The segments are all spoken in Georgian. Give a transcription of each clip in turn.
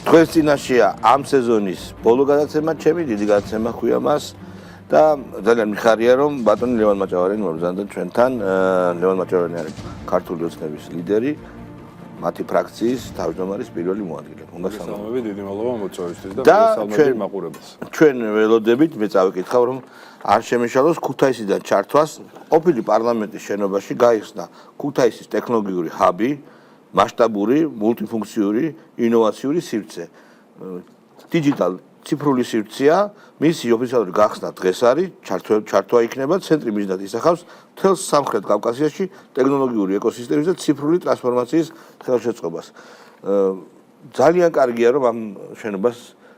Დღეს წინაშეა ამ სეზონის ბოლო გადაცემა, ჩემი დიდი გადაცემა ხუია მას და ძალიან მიხარია რომ ბატონი ლევან მაჭავარიანი მოგზავნდა ჩვენთან. ლევან მაჭავარიანი არის ქართული ოცნების ლიდერი, მათი ფრაქციის თავმჯდომარის პირველი მოადგილე. მოგესალმებით, დიდი მადლობა მოწვევისთვის და მოგესალმებით მაყურებელს. ჩვენ ველოდებით, მე წავიკითხავ რომ არ შემეშალოს ქუთაისიდან ჩართვას ყოფილი პარლამენტის შენობაში გაიხსნა ქუთაისის ტექნოლოგიური ჰაბი, მასშტაბური, მულტიფუნქციური, ინოვაციური სივრცე. დიჯიტალ ციფრული სივრცეა, მისი ოფიციალური გახსნა დღეს არის, ჩართვა იქნება, ცენტრი მიზნად ისახავს მთელ სამხრეთ კავკასიაში ტექნოლოგიური ეკოსისტემის და ციფრული ტრანსფორმაციის ხელშეწყობას. ძალიან კარგია რომ ამ შენობას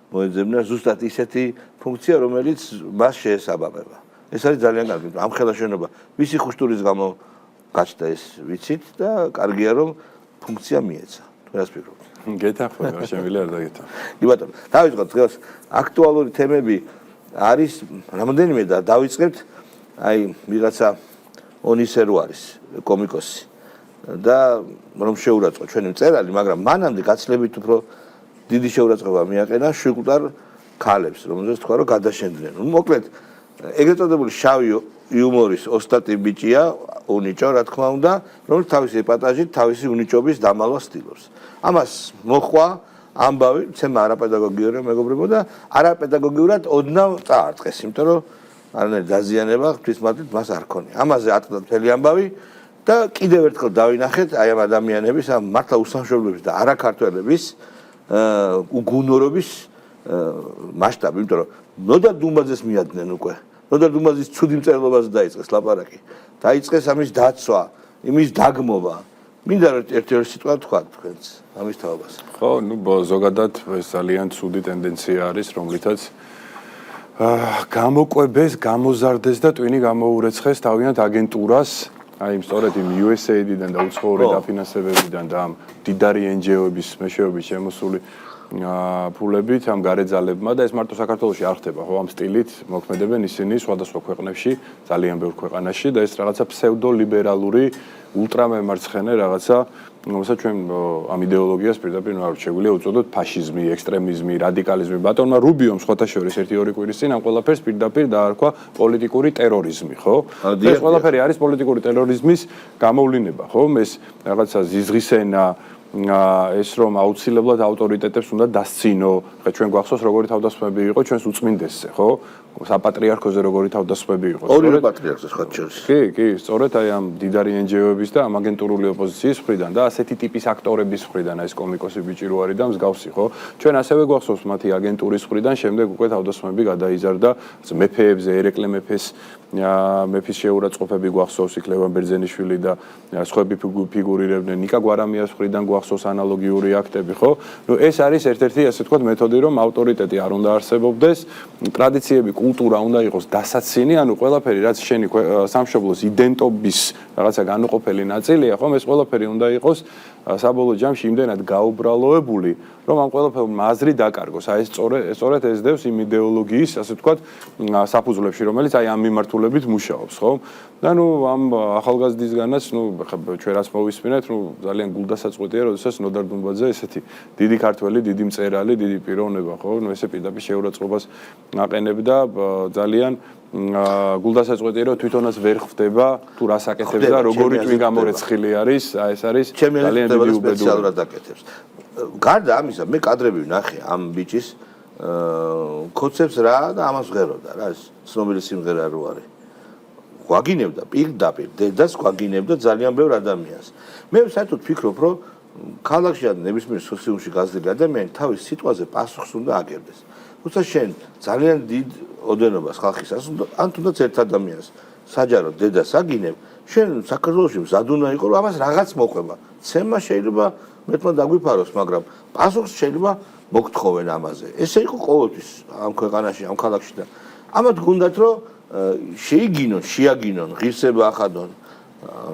მოეძებნა ზუსტად ისეთი ფუნქცია, რომელიც მას შეესაბამება. ეს არის ძალიან კარგი. ამ ხელშენობა მისი ხუშტურის გამო გაჩნდა ეს ვიცით და კარგია რომ ფუნქცია მიეცა. რას ფიქრობთ? გეთახმები, შემიძლია არ დაგეთა. კი ბატონო, დავიწყოთ დღეს აქტუალური თემები არის რამოდენიმე და დავიწყებთ აი ვიღაცა ონისერო არის კომიკოსი და რომ შეურაცხო ჩვენი მწერალი, მაგრამ მანამდე გაცლებით უფრო დიდი შეურაცხყოფა მიაყენა შვიკუტარ ქალებს, რომელზეც თქვა რომ გადაშენდნენ. მოკლედ ეგრეთ წოდებული შავი იუმორის ოსტატი ბიჭია, უნიჭო, რა თქმა უნდა, რომელიც თავისი ეპატაჟით, თავისი უნიჭობის დამალვა ცდილობს. ამას მოხვა ამბავი, ცემა არაპედაგოგიური მეგობრებო და არაპედაგოგიურად ოდნავ წაარტყეს, იმიტომ რომ არანაირი დაზიანება ღვთისმადლით მას არ ქონია. ამაზე ატყდა მთელი ამბავი და კიდევ ერთხელ დავინახეთ აი ამ ადამიანების, ამ მართლა უსამშობლოების და არაქართველების უგუნურობის მასშტაბი, იმიტომ რომ ნოდარ დუმბაძეს მიადნენ უკვე. ნოდარ დუმბაძის ცუდი მწერლობაზე დაიწყეს ლაპარაკი. დაიწყეს ამის დაცვა, იმის დაგმობა. მინდა რომ ერთ-ერთი სიტყვა თქვა თქვენს ამის თაობას. ხო, ზოგადად ეს ძალიან ცუდი ტენდენცია არის, რომლითაც გამოკვებეს, გამოზარდეს და ტვინი გამოურეცხეს თავიანთ აგენტურას, აი სწორედ იმ USAID-დან და უცხოური დაფინანსებებიდან და ამ დიდარი NGO-ების მეშვეობით შემოსული ფულებით ამ გარეძალებმა და ეს მარტო საქართველოში არ ხდება, ხო, ამ სტილით მოქმედებენ ისინი სხვადასხვა ქვეყნებში, ძალიან ბევრ ქვეყანაში და ეს რაღაცა ფსევდოლიბერალური ულტრამემარცხენე რაღაცა, რომელსაც ჩვენ ამ იდეოლოგიას პირდაპირ არ შეგვიძლია უწოდოთ ფაშიზმი, ექსტრემიზმი, რადიკალიზმი. ბატონმა რუბიომ სხვათა შორის 1-2 კვირის წინ ამ ყველაფერს პირდაპირ დაარქვა პოლიტიკური ტერორიზმი, ხო? ეს ყველაფერი არის პოლიტიკური ტერორიზმის გამოვლინება, ხო? ეს რაღაცა ზიზღისენა ეს რომ აუცილებლად ავტორიტეტებს უნდა დასცინო. ხა ჩვენ გვახსოვს როგორი თავდასხმები იყო ჩვენს უწმინდესზე, ხო? საპატრიარქოზე როგორი თავდასხმები იყო. ორივე პატრიარქზე სხვა შორის. კი, სწორედ აი ამ დიდარი NGO-ების და ამ აგენტურული ოპოზიციის მხრიდან და ასეთი ტიპის აქტორების მხრიდან ეს კომიკოსი ბიჭი რო არის და მსგავსი, ხო? ჩვენ ასევე გვახსოვს მათი აგენტურის მხრიდან შემდეგ უკვე თავდასხმები გადაიზარდა მეფეებზე, ერეკლე მეფის შეურაცხყოფები გვახსოვს იქ ლევან ბერძენიშვილი და სხვები ფიგურირებდნენ, ნიკა გვარამიას მხრიდან გვახსოვს ანალოგიური აქტები, ხო? ნუ ეს არის ერთ-ერთი ასე ვთქვათ მეთოდი, რომ ავტორიტეტი არ უნდა არსებობდეს, ტრადიციები, კულტურა უნდა იყოს დასაცინი, ანუ ყველაფერი რაც შენი სამშობლოს იდენტობის რაღაცა განუყოფელი ნაწილია, ხომ ეს ყველაფერი უნდა იყოს საბოლოო ჯამში იმდენად გაუბრალოებული, რომ ამ ყველაფერმა აზრი დაკარგოს. აი ეს სწორედ ეს დევს იმ იდეოლოგიის, ასე ვთქვათ, საფუძვლებში, რომელიც აი ამ მიმართულებით მუშაობს, ხო? და ნუ ამ ახალგაზრდისგანაც, ნუ ჩვენ რაც მოვისმინეთ, ნუ ძალიან გულდასაწყვეტია, როდესაც ნოდარ დუმბაძე ესეთი დიდი ქართველი, დიდი მწერალი, დიდი პიროვნება, ხო? ნუ ესე პირდაპირ შეურაცხყოფას აყენებდა ძალიან გულდასაწყვეტია, რომ თვითონაც ვერ ხვდება თუ რას აკეთებს და როგორი ტვინ გამორეცხილი არის, აი ეს არის ძალიან დიდი უბედურება აკეთებს. გარდა ამისა, მე კადრები ვნახე ამ ბიჭის ქოცებს რა და ამას ვღეროდა რა, ეს ცნობილი სიმღერა რო არის. გვაგინებდა პირდაპირ დედას გვაგინებდა ძალიან ბევრ ადამიანს. მე საერთოდ ვფიქრობ, რომ ქალაქში ან ნებისმიერ სოციუმში გაზრდილი ადამიანი თავის სიტყვაზე პასუხს უნდა აგებდეს. თუმცა შენ ძალიან დიდ ოდენობას ხალხისას ან თუნდაც ერთ ადამიანს საჯაროდ დედას აგინებ, შენ საქართველოში მზად უნდა იყო, რომ ამას რაღაც მოყვება. ცემა შეიძლება მეთქმა დაგვიფაროს, მაგრამ პასუხს შეიძლება მოგთხოვენ ამაზე. ესე იყო ყოველთვის ამ ქვეყანაში, ამ ქალაქში და ამათ გუნდათ, რომ შეაგინონ, ღირსება ახადონ,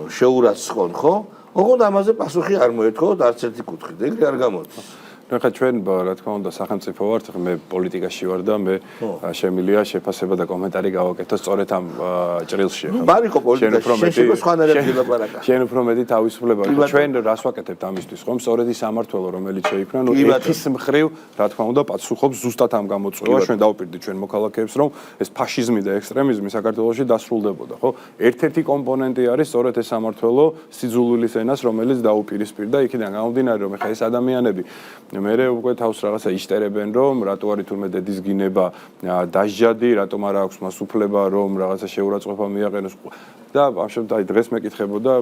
შეურაცხონ, ხო? ოღონდ ამაზე პასუხი არ მოეთხოვოთ არც ერთი კუთხით, ეგრე არ გამოდის. ნუ ხა ჩვენ რა თქმა უნდა სახელმწიფო ვართ, მე პოლიტიკაში ვარ და მე შემიძლია შეფასება და კომენტარი გავაკეთო სწორედ ამ ჭრილში. მარიკო პოლიტიკაში შენ სხვანაირად ვილაპარაკა. შენ უფრო მეტი თავისუფლება. ჩვენ რას ვაკეთებთ ამისთვის, ხომ? სწორედ ის სამართლო, რომელიც შეიქმნა, ნუ ერთის მხრივ, რა თქმა უნდა, პასუხობს ზუსტად ამ გამოწვევას. ჩვენ დავუპირდით ჩვენ მოქალაქეებს, რომ ეს ფაშიზმი და ექსტრემიზმი საქართველოში დასრულდებოდა, ხო? ერთ-ერთი კომპონენტი არის სწორედ ეს სამართლო სიძულვილის ენას, რომელიც დაუპირისპირდა იქიდან გამომდინარე, რომ ეხა ეს ადამიანები მერე უკვე თავს რაღაცა იშტერებენ, რომ რატო არის თურმე დედის გინება დასჯადი, რატომ არ აქვს მას უფლება, რომ რაღაცა შეურაცხყოფა მიაყენოს. და ამჟამად აი დღეს მეკითხებოდა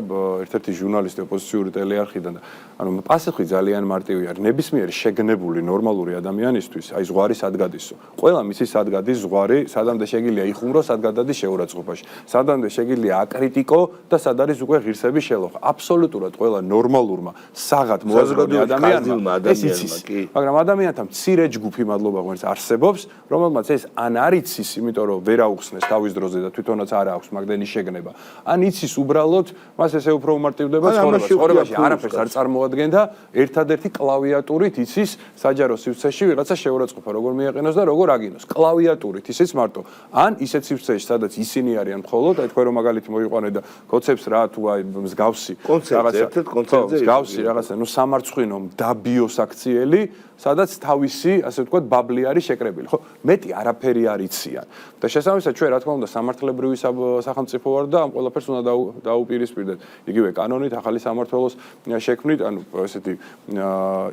ერთ-ერთი ჟურნალისტი ოპოზიციური ტელეარხიდან და ანუ პასუხი ძალიან მარტივია. ნებისმიერი შეგნებული ნორმალური ადამიანისთვის, აი ზღვარი სად გადისო? ყველა მისი სად გადის ზღვარი, სადამდე შეგიძლია იხუმრო, სად გადადის შეურაცხყოფაში. სადამდე შეგიძლია აკრიტიკო და სად არის უკვე ღირსების შელოხა. აბსოლუტურად ყველა ნორმალურმა საღად მოაზროვნე ადამიანმა ეს იცის. მაგრამ ადამიანთა მცირე ჯგუფი მადლობა ღმერთს არსებობს, რომელმაც ეს ან არ იცის, იმიტომ რომ ვერ აუხსნეს თავის დროზე და თვითონაც არ აქვს მაგდენი შეგნება. ან იცის უბრალოდ, მას ესე უფრო უმარტივდება ცხოვრებაში არაფერს არ წარმოადგენდა, ერთადერთი კლავიატურით იცის საჯარო სივრცეში ვიღაცა შეურაცხყოფა როგორ მიაყენოს და როგორ აგინოს. კლავიატურით ისიც მარტო. ან ისეთ სივრცეში, სადაც ისინი არიან მხოლოდ, აი თქვენ რომ მაგალითი მოიყვანე და კონცეფტს რა თუ აი მსგავსი მსგავსი რაღაცა, ნუ სამარცხვინო დაბიოსაქციელი, სადაც თავისი, ასე ვთქვათ, ბაბლი არის შეკრებილი, ხო? მეტი არაფერი არ იციან. და შესაბამისად ჩვენ რა თქმა უნდა სამართლებრივი სახელმწიფო ვარ და ამ ყველაფერს უნდა დაუპირისპირდეთ. იგივე კანონით ახალი სამართლოს შექმნით, ანუ ესეთი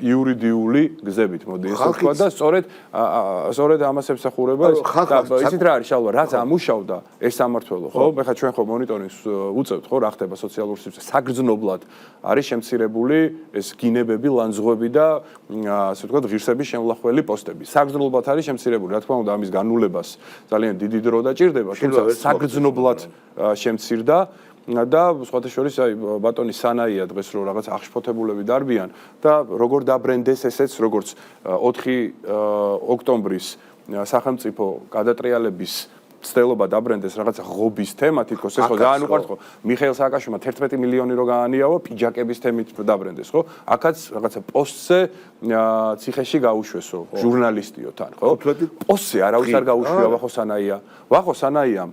იურიდიული გზებით მოდი ესე ვთქვა და სწორედ ამას ემსახურება ეს და იცით რა არის შალვა, რაც ამუშავდა ეს სამართლო, ხო? ეხლა ჩვენ ხო მონიტორინგს უწევთ, ხო, რა ხდება სოციალურ სივრცეში. საგრძნობლად არის შემცირებული ეს გინებები, ლანძღვები და ასე ვთქვათ ღირსების შემლახველი პოსტები. საგრძნობლად არის შემცირებული, რა თქმა უნდა, ამის განულებას ძალიან დიდი დრო დაჭირდება, თუმცა საგრძნობლად შემცირდა და სხვათა შორის აი ბატონი სანაია დღეს რო რაღაც აღშფოთებულები დარბიან და როგორ დაბრენდეს ესეც როგორც 4 ოქტომბრის სახელმწიფო გადატრიალების ცდელობა დაბრენდეს რაღაცა ღობის თემა თითქოს ეს ხო ძალიან უყვართ ხო მიხეილ სააკაშვილმა 11 მილიონი რო გაანიავო პიჯაკების თემით დაბრენდეს ხო აქაც რაღაცა პოსტზე ციხეში გაუშვესო ჟურნალისტიო თან ხო პოსტზე არავის არ გაუშვია ვახო სანაიამ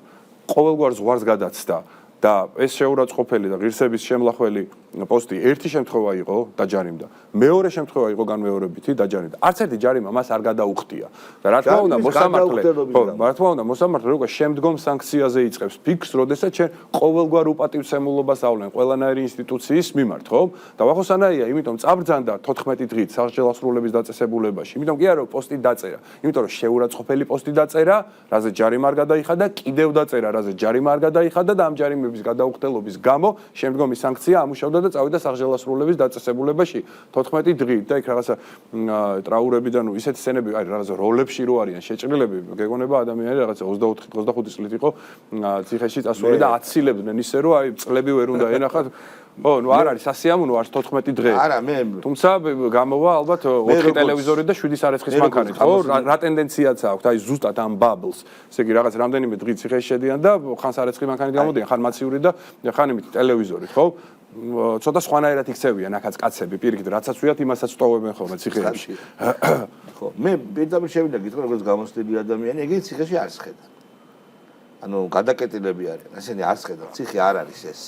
ყოველგვარ ზღვარს გადაცდა და ეს შეურაცხყოფელი და ღირსების შემლახველი პოსტი ერთი შემთხვევა იყო დაჯარიმდა მეორე შემთხვევა იყო განმეორებითი დაჯარიმდა არც ერთი ჯარიმა მას არ გადაუხდია და რა თქმა უნდა მოსამართლე როგორ შემდგომ სანქციაზე იწყებს ფიქს როდესაც ჩვენ ყოველგვარ უპატივცემულობას ავლენ ყველანაირი ინსტიტუციის მიმართ ხო და ვახოსანაია იმიტომ წაბრძანდა 14 დღით სახელასრულების დაწესებულებაში იმიტომ კი არა რომ პოსტი დაწერა იმიტომ რომ შეურაცხყოფელი პოსტი დაწერა რაზე ჯარიმა არ გადაიხადა კიდევ დაწერა რაზე ჯარიმა არ გადაიხადა და ამ ჯარიმების გადაუხდელობის გამო შემდგომი სანქცია ამუშავდა და წავიდა სახელასრულების დაწესებულებაში 14 დღით და იქ რაღაცა ტრაურები და ნუ ისეთი სცენები აი რაღაცა როლებში რო არიან შეჭრილები გეგონება ადამიანები რაღაცა 24-25 წლით იყო ციხეში წასული და აცილებდნენ ისე რომ აი წლები ვერ უნდა ენახათ ო ნუ არ არის სასიამოვნო არც 14 დღე არა მე თუმცა გამოვა ალბათ 4 ტელევიზორი და 7 სარეცხის მანქანით ხო რა ტენდენციაც აქვს აი ზუსტად ამ ბაბლს ესე იგი რაღაც რამდენიმე დღით ციხეში შედიან და ხან სარეცხის მანქანით გამოდიან ხან მაციური და ხან იმით ტელევიზორით ხო ცოტა სხვანაირად იქცევიან ახაც კაცები პირიქით რაცაც ვიათ იმასაც სტოვებენ ხოლმე ციხეებში ხო მე პირდაპირ შევიდა გითხრა როგორც გამოცდილი ადამიანი ეგრე ციხეში არ შეხედა ანუ გადაკეტილები არიან ესენი არ შეხედა ციხე არ არის ეს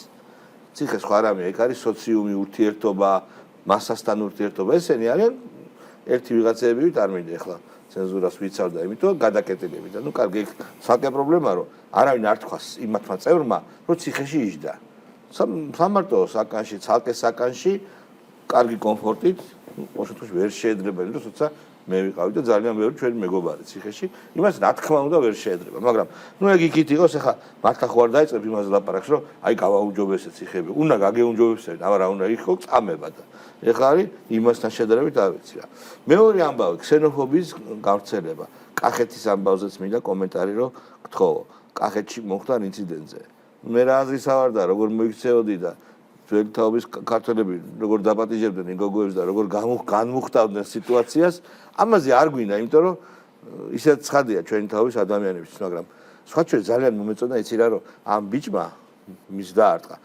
ციხე სხვა რამეა იქ არის სოციუმი ურთიერთობა მასასთან ურთიერთობა ესენი არიან ერთი ვიღაცეებივით არ მინდა ახლა ცენზურას ვიცავდა იმიტომ გადაკეტილები და ნუ კარგი საკე პრობლემაა რომ არავინ არ თქვას იმათმა წევრმა რომ ციხეში იჯდა სამარტო საკანში, ცალკე საკანში, კარგი კომფორტით, ოშოთუშ ვერ შეედრება, იმიტომ თუმცა მე ვიყავი და ძალიან ბევრი ჩვენი მეგობარი ციხეში, იმას რა თქმა უნდა ვერ შეედრება, მაგრამ ნუ ეგ იქით იყოს, ახლა მართლა ხო არ დაიწყებ იმას ლაპარაკს, რომ აი გავაუმჯობესეთ ციხეები, უნდა გაგეუმჯობესეთ, აბა რა უნდა იქო წამება და ეხლა არის იმასთან შედარებით არ ვიცი რა. მეორე ამბავი, ქსენოფობიის გავრცელება. კახეთის ამბავზეც მინდა კომენტარი რომ გთხოვო. კახეთში მოხდა ინციდენტზე. მე რა აზრის ავარდა როგორ მოიქცეოდი და ძველი თაობის ქართველები როგორ დაპატიჟებდნენ ინგოგოებს და როგორ განმუხტავდნენ სიტუაციას ამაზე არ გვინდა იმიტომ რომ ისეთ ცხადია ჩვენი თაობის ადამიანებიც მაგრამ სხვა ჩვენ ძალიან მომეწონა იცი რა რომ ამ ბიჭმა მის დაარტყა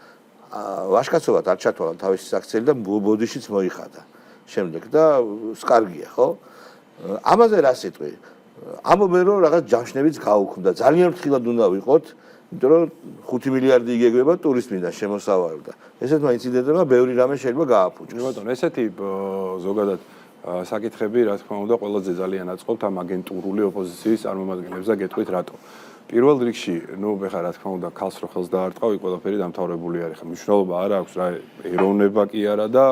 ვაშკაცობად არ ჩათვალა თავისი საქციელი და ბოდიშიც მოიხადა შემდეგ და სკარგია, ხო? ამაზე რა სიტყვი? ამობენ რომ რაღაც ჯანშნებიც გაუქმდა. ძალიან ფრთხილად უნდა ვიყოთ, იმიტომ რომ 5 მილიარდი იგეგმება ტურისტებიდან შემოსავალი და ესეთმა ინციდენტებმა ბევრი რამე შეიძლება გააფუჭოს. ბატონო, ესეთი ზოგადად საკითხები, რა თქმა უნდა, ყველაზე ძალიან აწყობთ ამ აგენტურული ოპოზიციის წარმომადგენლებს და გეტყვით რატო. პირველ რიგში, ეხლა რა თქმა უნდა, ქალს რო ხელს დაარტყავ, იქ ყველაფერი დამთავრებული არის. ხა მნიშვნელობა არ აქვს, რა ეროვნება კი არა და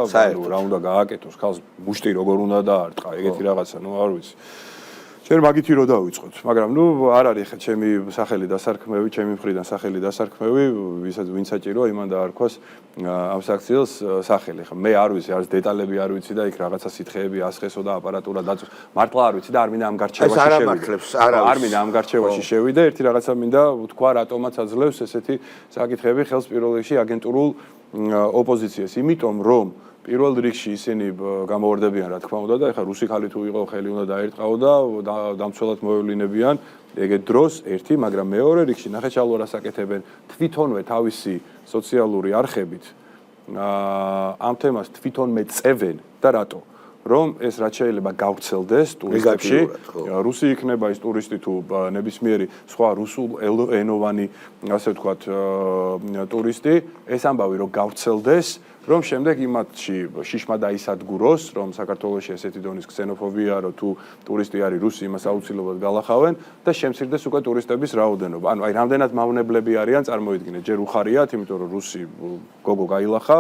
რა უნდა გააკეთოს, ქალს მუშტი როგორ უნდა დაარტყა, ეგეთი რაღაცა, არ ვიცი. შენ მაგითი რო დავიწყოთ, მაგრამ არ არის ხა ჩემი სახელი დასარქმევი, ჩემი მხრიდან სახელი დასარქმევი, ვინც საჭიროა იმან დაარქვას ამ საქციელს სახელი. ხა მე არ ვიცი, არის დეტალები არ ვიცი და იქ რაღაცა სითხეები ასხესო და აპარატურა დაწოს. მართლა არ ვიცი და არ მინდა ამ გარჩევაში შევიდე. ეს არ ამართლებს, არ მინდა ამ გარჩევაში შევიდე, ერთი რაღაცა მინდა ვთქვა, რატომაც აძლევს ესეთი საკითხები ხელს პირველ რიგში აგენტურულ ოპოზიციას, იმიტომ რომ პირველ რიგში ისინი გამოვარდებიან, რა თქმა უნდა და ეხლა რუსი ხალი თუ იყო, ხელი უნდა დაერტყაო და დამცველად მოევლინებიან ეგეთ დროს ერთი, მაგრამ მეორე რიგში ნახეჩალო რას აკეთებენ თვითონვე თავისი სოციალური არხებით ამ თემას თვითონვე წევენ და რატო? რომ ეს რაც შეიძლება გავრცელდეს ტურისტებში, რუსი იქნება ის ტურისტი თუ ნებისმიერი სხვა რუსულ ენოვანი, ასე ვთქვათ, ტურისტი, ეს ამბავი რომ გავრცელდეს, რომ შემდეგ იმათში შიშმა დაისადგუროს, რომ საქართველოში ესეთი დონის ქსენოფობია, რომ თუ ტურისტი არის რუსი, იმას აუცილებლად გალახავენ და შემცირდეს უკვე ტურისტების რაოდენობა. ანუ აი რამდენად მავნებლები არიან, წარმოიდგინეთ, ჯერ უხარიათ, იმიტომ რომ რუსი გოგო გაილახა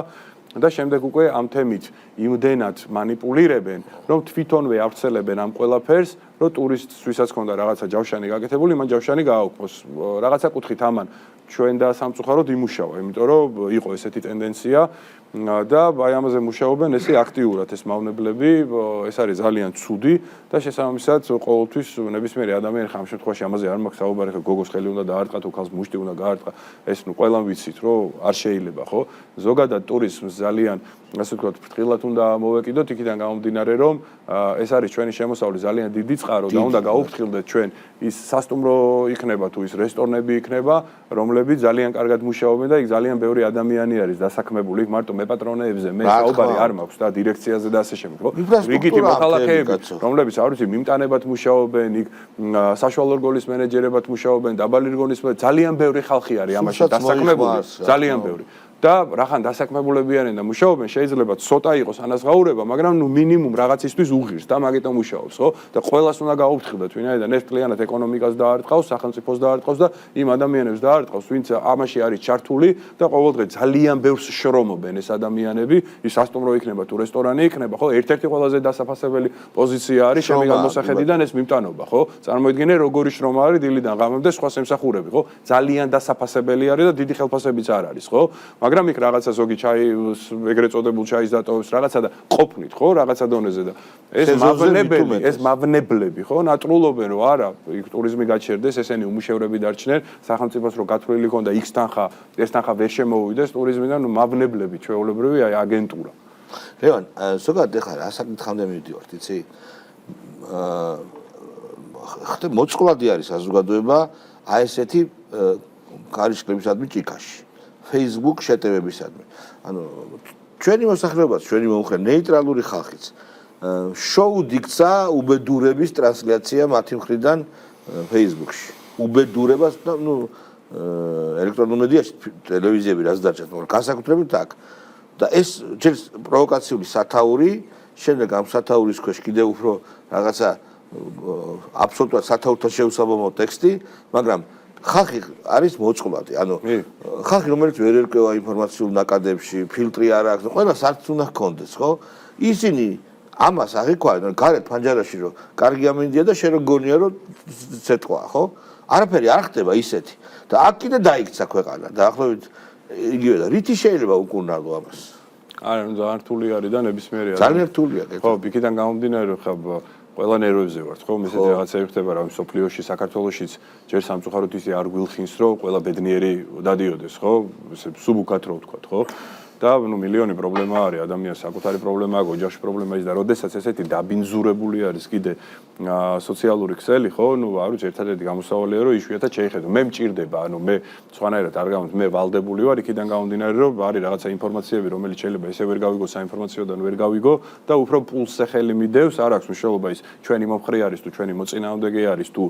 და შემდეგ უკვე ამ თემით იმდენად манипуლირებენ, რომ თვითონვე ავრცელებენ ამ ყველაფერს, რომ ტურისტს ვისაც ქონდა რაღაცა ჯავშანი გაკეთებული, მან ჯავშანი გააუქმოს. რაღაცა კუთხით ამან ჩვენ და სამწუხაროდ იმუშავა, იმიტომ რომ იყო ესეთი ტენდენცია და აი ამაზე მუშაობენ ესე აქტიურად ეს მავნებლები, ეს არის ძალიან ცუდი და შესაბამისად ყოველთვის ნებისმიერი ადამიანი ხა ამ შემთხვევაში ამაზე არ მაქვს საუბარი, ხა გოგოს ხელი უნდა დაარტყა თუ ქალს მუშტი უნდა გაარტყა, ეს ყველამ ვიცით, რომ არ შეიძლება, ხო? ზოგადად ტურიზმს ძალიან ასე ვთქვათ, ფრთხილად უნდა მოვეკიდოთ იქიდან გამომდინარე, რომ ეს არის ჩვენი შემოსავალი ძალიან დიდი წყარო და უნდა გაუფრთხილდეთ ჩვენ ის სასტუმრო იქნება თუ ის რესტორნები იქნება, რომლებიც ძალიან კარგად მუშაობენ და იქ ძალიან ბევრი ადამიანი არის დასაქმებული, იქ მარტო მეპატრონეებზე, მე საუბარი არ მაქვს და დირექციაზე და ასე შემდეგ, ხო? რიგითი მოქალაქეები, რომლებიც არ ვიცი, მიმტანებად მუშაობენ, იქ საშუალო რგოლის მენეჯერებად მუშაობენ, დაბალი რგოლის ძალიან ბევრი ხალხი არის ამაში დასაქმებული, ძალიან ბევრი. და რახან დასაქმებულები არიან და მუშაობენ, შეიძლება ცოტა იყოს ანაზღაურება, მაგრამ მინიმუმ რაღაცისთვის უღირს და მაგიტომ მუშაობს, ხო? და ყველას უნდა გაუფრთხილდეთ, ვინაიდან ეს მთლიანად ეკონომიკას დაარტყავს, სახელმწიფოს დაარტყავს და იმ ადამიანებს დაარტყავს, ვინც ამაში არის ჩართული და ყოველდღე ძალიან ბევრს შრომობენ ეს ადამიანები, ის სასტუმრო იქნება თუ რესტორანი იქნება, ხო? ერთ-ერთი ყველაზე დასაფასებელი პოზიცია არის შემი გამოსახედიდან ეს მიმტანობა, ხო? წარმოიდგინე როგორი შრომა არის დილიდან ღამემდე სხვა სამსახურები, ხო? ძალიან დასაფასებელი არის და დიდი ხელფასებიც არ არის, ხო? მაგრამ იქ რაღაცა ზოგი ჩაი ეგრეთ წოდებულ ჩაის დატოვებს რაღაცა და ყოფნით ხო რაღაცა დონეზე და ეს მავნებლები ხო ნატრულობენ რომ არა იქ ტურიზმი გაჩერდეს ესენი უმუშევრები დარჩნენ სახელმწიფოს რო გათვლილი ქონდა X თანხა ეს თანხა ვერ შემოვიდეს ტურიზმიდან მავნებლები ჩვეულებრივი აი აგენტურა ლევან ზოგადად ეხლა რა საკითხამდე მივდივართ იცი ხტე მოწყვლადი არის საზოგადოება აი ესეთი კარიშკლებისადმი ჭიქაში Facebook შეტევებისადმი. ანუ ჩვენი მოსახლეობაც, ჩვენი მომხრე ნეიტრალური ხალხიც შოუ დიქცა უბედურების ტრანსლაცია მათი მხრიდან Facebook-ში. უბედურებას და ელექტრონულ მედიაში ტელევიზიები რაც დარჩათ, მაგრამ განსაკუთრებით აქ. და ეს ჯერ პროვოკაციული სათაური, შემდეგ ამ სათაურის ქვეშ კიდევ უფრო რაღაცა აბსოლუტურად სათაურთან შეუსაბამო ტექსტი, მაგრამ ხალხი არის მოწყვლადი, ანუ ხალხი რომელიც ვერ ერკვევა ინფორმაციულ ნაკადებში, ფილტრი არ აქვს, ყველას არც უნდა ჰქონდეს, ხო? ისინი ამას აღიქვამენ, გარეთ ფანჯარაში რომ კარგი ამინდია და შენ რო გონია რომ ცეტყვაა, ხო? არაფერი არ ხდება ისეთი. და აქ კიდე დაიქცა ქვეყანა, დაახლოებით იგივე და რითი შეიძლება უკურნალო ამას? არა, ძალიან რთული არის და ნებისმიერი არის. ძალიან რთულია, კეთილ. ხო, იქიდან გამომდინარე რომ ხა ყველა ნერვებზე ვართ, ხო? მისეთ რაღაცები ხდება რა, სოფლიოში, საქართველოშიც ჯერ სამწუხაროდ ისე არ გვილხინს, რომ ყველა ბედნიერი დადიოდეს, ხო? ესე სუბუქად რო ვთქვათ, ხო? და მილიონი პრობლემა არის, ადამიანს საკუთარი პრობლემა აქვს, ოჯახში პრობლემა ის და როდესაც ესეთი დაბინძურებული არის კიდე სოციალური ქსელი, ხო, ნუ არ ვიცი, ერთადერთი გამოსავალია, რომ იშვიათად შეიხედო. მე მჭირდება, ანუ მე სხვანაირად არ გავთ, მე ვალდებული ვარ იქიდან გამომდინარე, რომ არის რაღაცა ინფორმაციები, რომელიც შეიძლება ესე ვერ გავიგო საინფორმაციოდან ვერ გავიგო და უფრო პულსზე ხელი მიდევს, არ აქვს მნიშვნელობა ის ჩვენი მომხრე არის თუ ჩვენი მოწინააღმდეგე არის თუ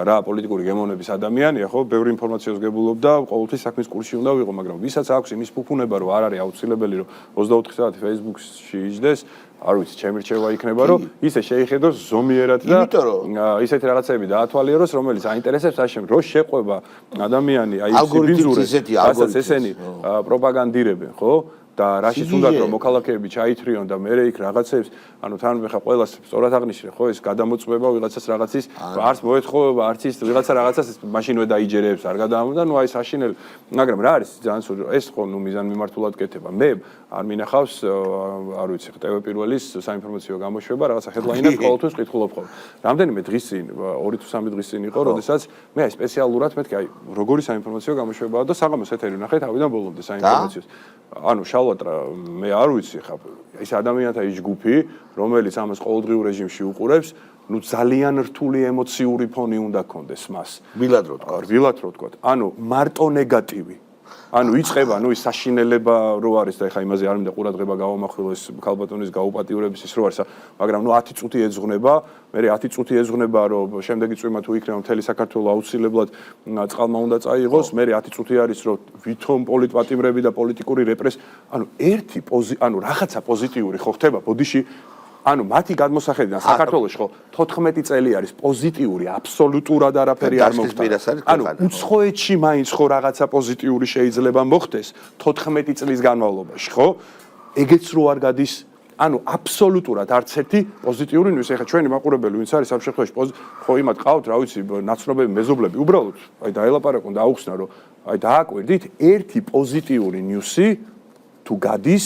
რა პოლიტიკური გემოვნების ადამიანია, ხო, ბევრი ინფორმაციას გებულობ და ყოველთვის საქმის კურსში უნდა ვიყო, მაგრამ ვისაც აქვს იმის ფუფუნება, რომ არ არის აუცილებელი, რომ 24 საათი Facebook-ში იჯდეს, არ ვიცი, ჩემი რჩევა იქნება, რომ ისე შეიხედოს ზომიერად და ისეთი რაღაცები დაათვალიეროს, რომელიც აინტერესებს აშენ, რო შეყვება ადამიანი, აი სიბინძურე, რასაც ესენი პროპაგანდირებენ, ხო? და რაშიც უნდათ რომ მოქალაქეები ჩაითრიონ და მე იქ რაღაცებს, ანუ თან ხა ყველას სწორად აღნიშნე, ხო, ეს გადამოწმება ვიღაცას რაღაცის, არც მოეთხოვება, არც ის ვიღაცა რაღაცას მაშინვე დაიჯერებს, არ გადაამდა, ნუ აი საშინელი, მაგრამ რა არის ძალიან სულ ეს ხო ნუ მიზანმიმართულად კეთება. მე არ მინახავს, არ ვიცი, TV პირველის საინფორმაციო გამოშვება, რაღაცა headline-ად ყოველთვის კითხულობ ხოლმე. რამდენიმე დღის წინ, 2 თუ 3 დღის წინ იყო, როდესაც მე აი სპეციალურად მეთქი, აი როგორი საინფორმაციო გამოშვებაა და საღამოს ეთერი ვნახე თავიდან ბოლომდე საინფორმაციოს. ანუ შალვატრა მე არ ვიცი ხა ეს ადამიანთა ის ჯგუფი რომელიც ამას ყოველდღიურ რეჟიმში უყურებს ნუ ძალიან რთული ემოციური ფონი უნდა ქონდეს მას ვილად რო თქვა ანუ მარტო ნეგატივი ანუ იწყება ნუ ის საშინელება რო არის და ეხა იმაზე არ მინდა ყურადღება გავამახვილოს ქალბატონის გაუპატიურების ის რო არის მაგრამ ნუ 10 წუთი ეძღნება მე 10 წუთი ეძღნება რომ შემდეგი წვიმა თუ იქნება მთელი საქართველოს აუცილებლად წყალმა უნდა წაიღოს მე 10 წუთი არის რომ ვითომ პოლიტპატიმრები და პოლიტიკური ანუ ერთი ანუ რაღაცა პოზიტიური ხო ხდება ბოდიში ანუ მათი გადმოსახედიდან საქართველოში ხო 14 წელი არის პოზიტიური აბსოლუტურად არაფერი არ მოხდა. ანუ უცხოეთში მაინც ხო რაღაცა პოზიტიური შეიძლება მოხდეს 14 წლის განმავლობაში, ხო? ეგეც რო არ გადის, ანუ აბსოლუტურად არც ერთი პოზიტიური ნუ ეხა ჩვენი მაყურებელი ვინც არის ამ შემთხვევაში ხო იმათ ყავთ, რა ვიცი, ნაცნობები, მეზობლები, უბრალოდ აი დაელაპარაკონ და აუხსნა რომ აი დააკვირდით ერთი პოზიტიური ნიუსი თუ გადის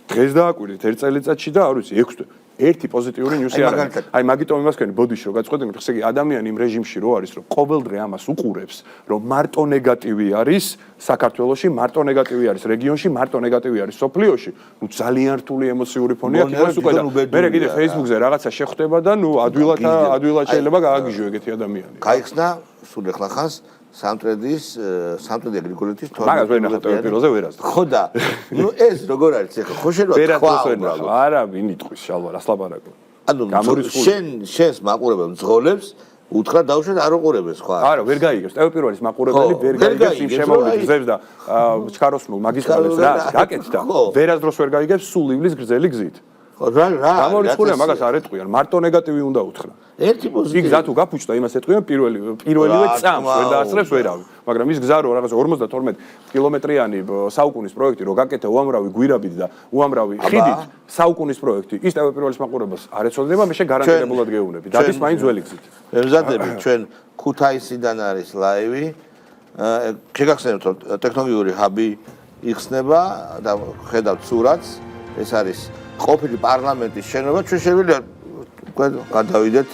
დღეს დააკვირდით ერთ წელიწადში და არ ვიცი 6 თვე ერთი პოზიტიური ნიუსი არ არის. აი მაგიტომ იმას თქვენი ბოდიში რო გაწყვეტენ, ესე იგი ადამიანი იმ რეჟიმში რო არის, რომ ყოველდღე ამას უყურებს, რომ მარტო ნეგატივი არის საქართველოში, მარტო ნეგატივი არის რეგიონში, მარტო ნეგატივი არის სოფლიოში, ნუ ძალიან რთული ემოციური ფონი აქვს იმას უკვე და მე კიდე Facebook-ზე რაღაცა შეხვდება და ნუ ადვილად შეიძლება გააგიჟო ეგეთი ადამიანი. გაიხსნა სულ ახლა ხანს სამტრედი აგრიკულტურის თორე მაგას ვერ ნახე TV პირველზე ვერასდროს. ხო და ნუ ეს როგორ არის ეხლა ხო შეიძლება თქვა უბრალოდ. არა, ვინ იტყვის შალვა, რას ლაპარაკობ. ანუ შენს მაყურებელ მძღოლებს უთხრა დავუშვათ არ უყურებენ სხვა. არა, ვერ გაიგებს. TV პირველის მაყურებელი ვერ გაიგებს იმ შემოვლით გზებს და ჩქაროსნულ მაგისტრალებს რა გაკეთდა და ვერასდროს ვერ გაიგებს სულ ივლის გრძელი გზით. ხო რა გამორიცხულია მაგას არ ეტყვიან, მარტო ნეგატივი უნდა უთხრა. ერთი პოზიტივი. იქ გზა თუ გაფუჭდა, იმას ეტყვიან პირველივე წამს, ვერ დაასწრებს ვერავი. მაგრამ ის გზა რო რაღაც 52 კილომეტრიანი საუკუნის პროექტი რო გაკეთე უამრავი გვირაბით და უამრავი ხიდით, საუკუნის პროექტი, ის TV პირველის მაყურებელს არ ეცოდება, მე შეგარანტირებულად გეუბნები. დადის მაინც ძველი გზით. მემზადები, ჩვენ ქუთაისიდან არის ლაივი. შეგახსენებთ, რომ ტექნოლოგიური ჰაბი იხსნება და ხედავთ სურათს, ეს არის ყოფილი პარლამენტის შენობა, ჩვენ შევიდა გადავიდეთ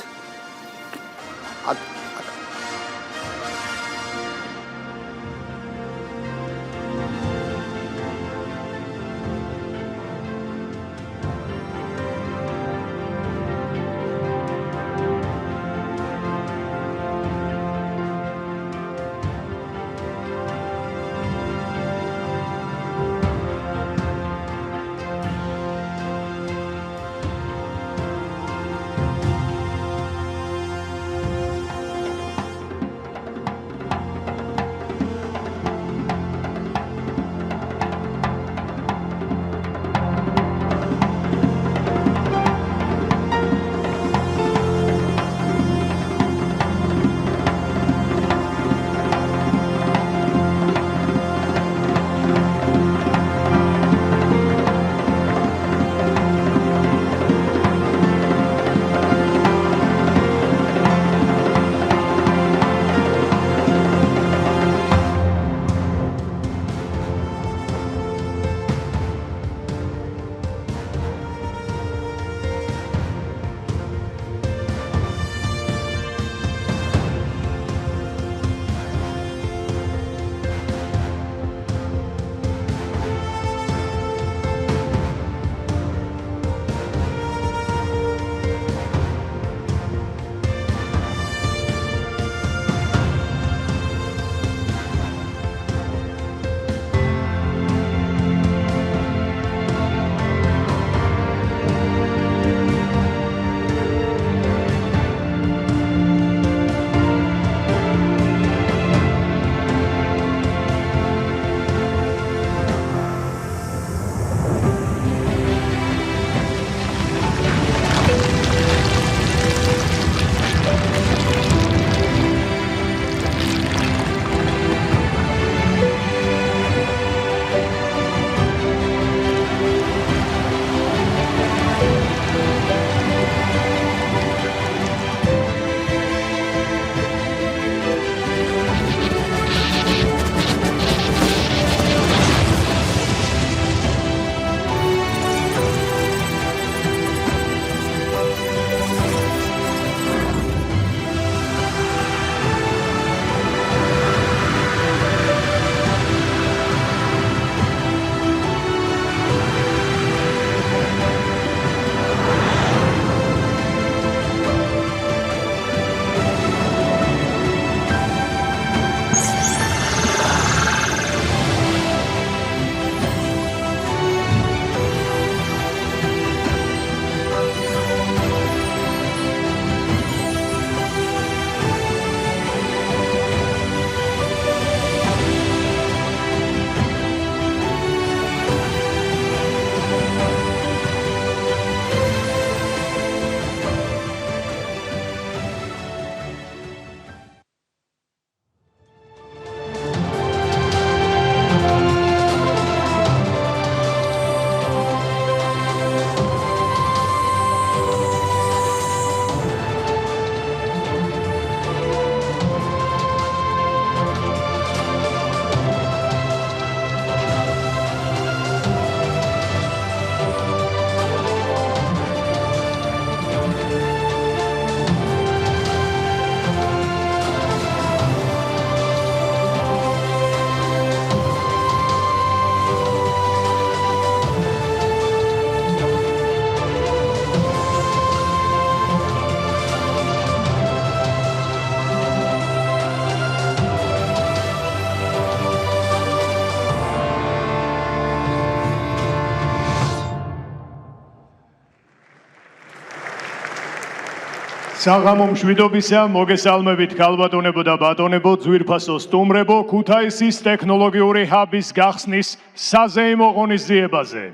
საღამო მშვიდობისა, მოგესალმებით ქალბატონებო და ბატონებო, ძვირფასო სტუმრებო, ქუთაისის ტექნოლოგიური ჰაბის გახსნის საზეიმო ღონისძიებაზე.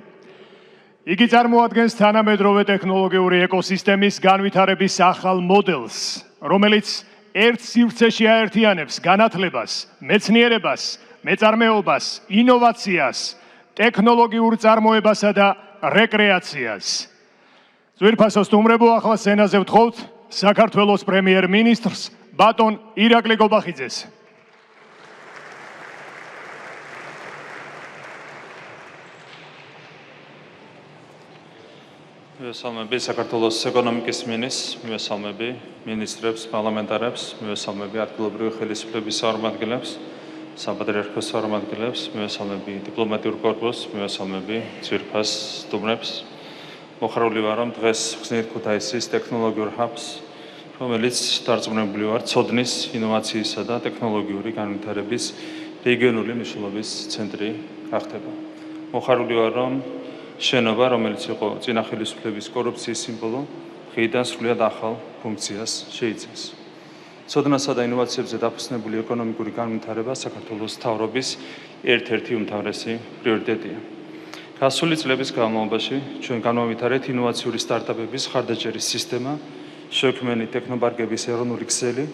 იგი წარმოადგენს თანამედროვე ტექნოლოგიური ეკოსისტემის განვითარების ახალ მოდელს, რომელიც ერთ სივრცეში აერთიანებს განათლებას, მეცნიერებას, მეწარმეობას, ინოვაციას, ტექნოლოგიურ წარმოებასა და რეკრეაციას. ძვირფასო სტუმრებო, ახლა სცენაზე ვთხოვთ საქართველოს პრემიერ-მინისტრს ბატონ ირაკლი გობახიძეს. მივესალმები საქართველოს ეკონომიკის მინისტრს, მივესალმები მინისტრებს, პარლამენტარებს, მივესალმები ადგილობრივი ხელისუფლების წარმომადგენლებს, საპატრიარქოს წარმომადგენლებს, მივესალმები დიპლომატიურ კორპუსს, მივესალმები ძვირფას სტუმრებს. მოხარული ვარ, რომ დღეს ხსნით ქუთაისის ტექნოლოგიურ ჰაბს, რომელიც დარწმუნებული ვარ, ცოდნის, ინოვაციისა და ტექნოლოგიური განვითარების რეგიონული მნიშვნელობის ცენტრი გახდება. მოხარული ვარ, რომ შენობა, რომელიც იყო წინა ხელისუფლების კორუფციის სიმბოლო, დღეიდან სრულიად ახალ ფუნქციას შეიცავს. ცოდნასა და ინოვაციებზე დაფუძნებული ეკონომიკური განვითარება საქართველოს მთავრობის ერთ-ერთი უმთავრესი პრიორიტეტია. გასული წლების განმავლობაში ჩვენ განვავითარეთ ინოვაციური სტარტაპების ხარდაჭერის სისტემა, შექმნილი ტექნოპარკების ეროვნული ქსელი,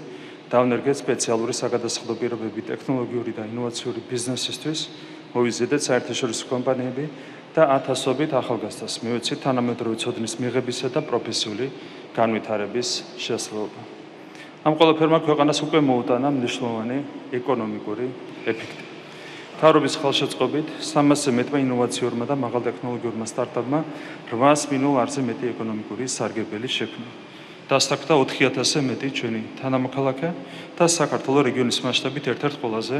დავნერგეთ სპეციალური საგადასახადო პირობები ტექნოლოგიური და ინოვაციური ბიზნესისთვის, მოვიზიდეთ საერთაშორისო კომპანიები და ათასობით ახალგაზრდას მივეცით თანამედროვე ცოდნის მიღებისა და პროფესიული განვითარების შესაძლებლობა. ამ ყველაფერმა ქვეყანას უკვე მოუტანა მნიშვნელოვანი ეკონომიკური ეფექტი. მთავრობის ხელშეწყობით 300-ზე მეტმა ინოვაციურმა და მაღალტექნოლოგიურმა სტარტაპმა 800 მილიონ ლარზე მეტი ეკონომიკური სარგებელი შექმნა. დასტარგდა 4000-ზე მეტი ჩვენი თანამოქალაქე და საქართველოს რეგიონის მასშტაბით ერთ-ერთ ყველაზე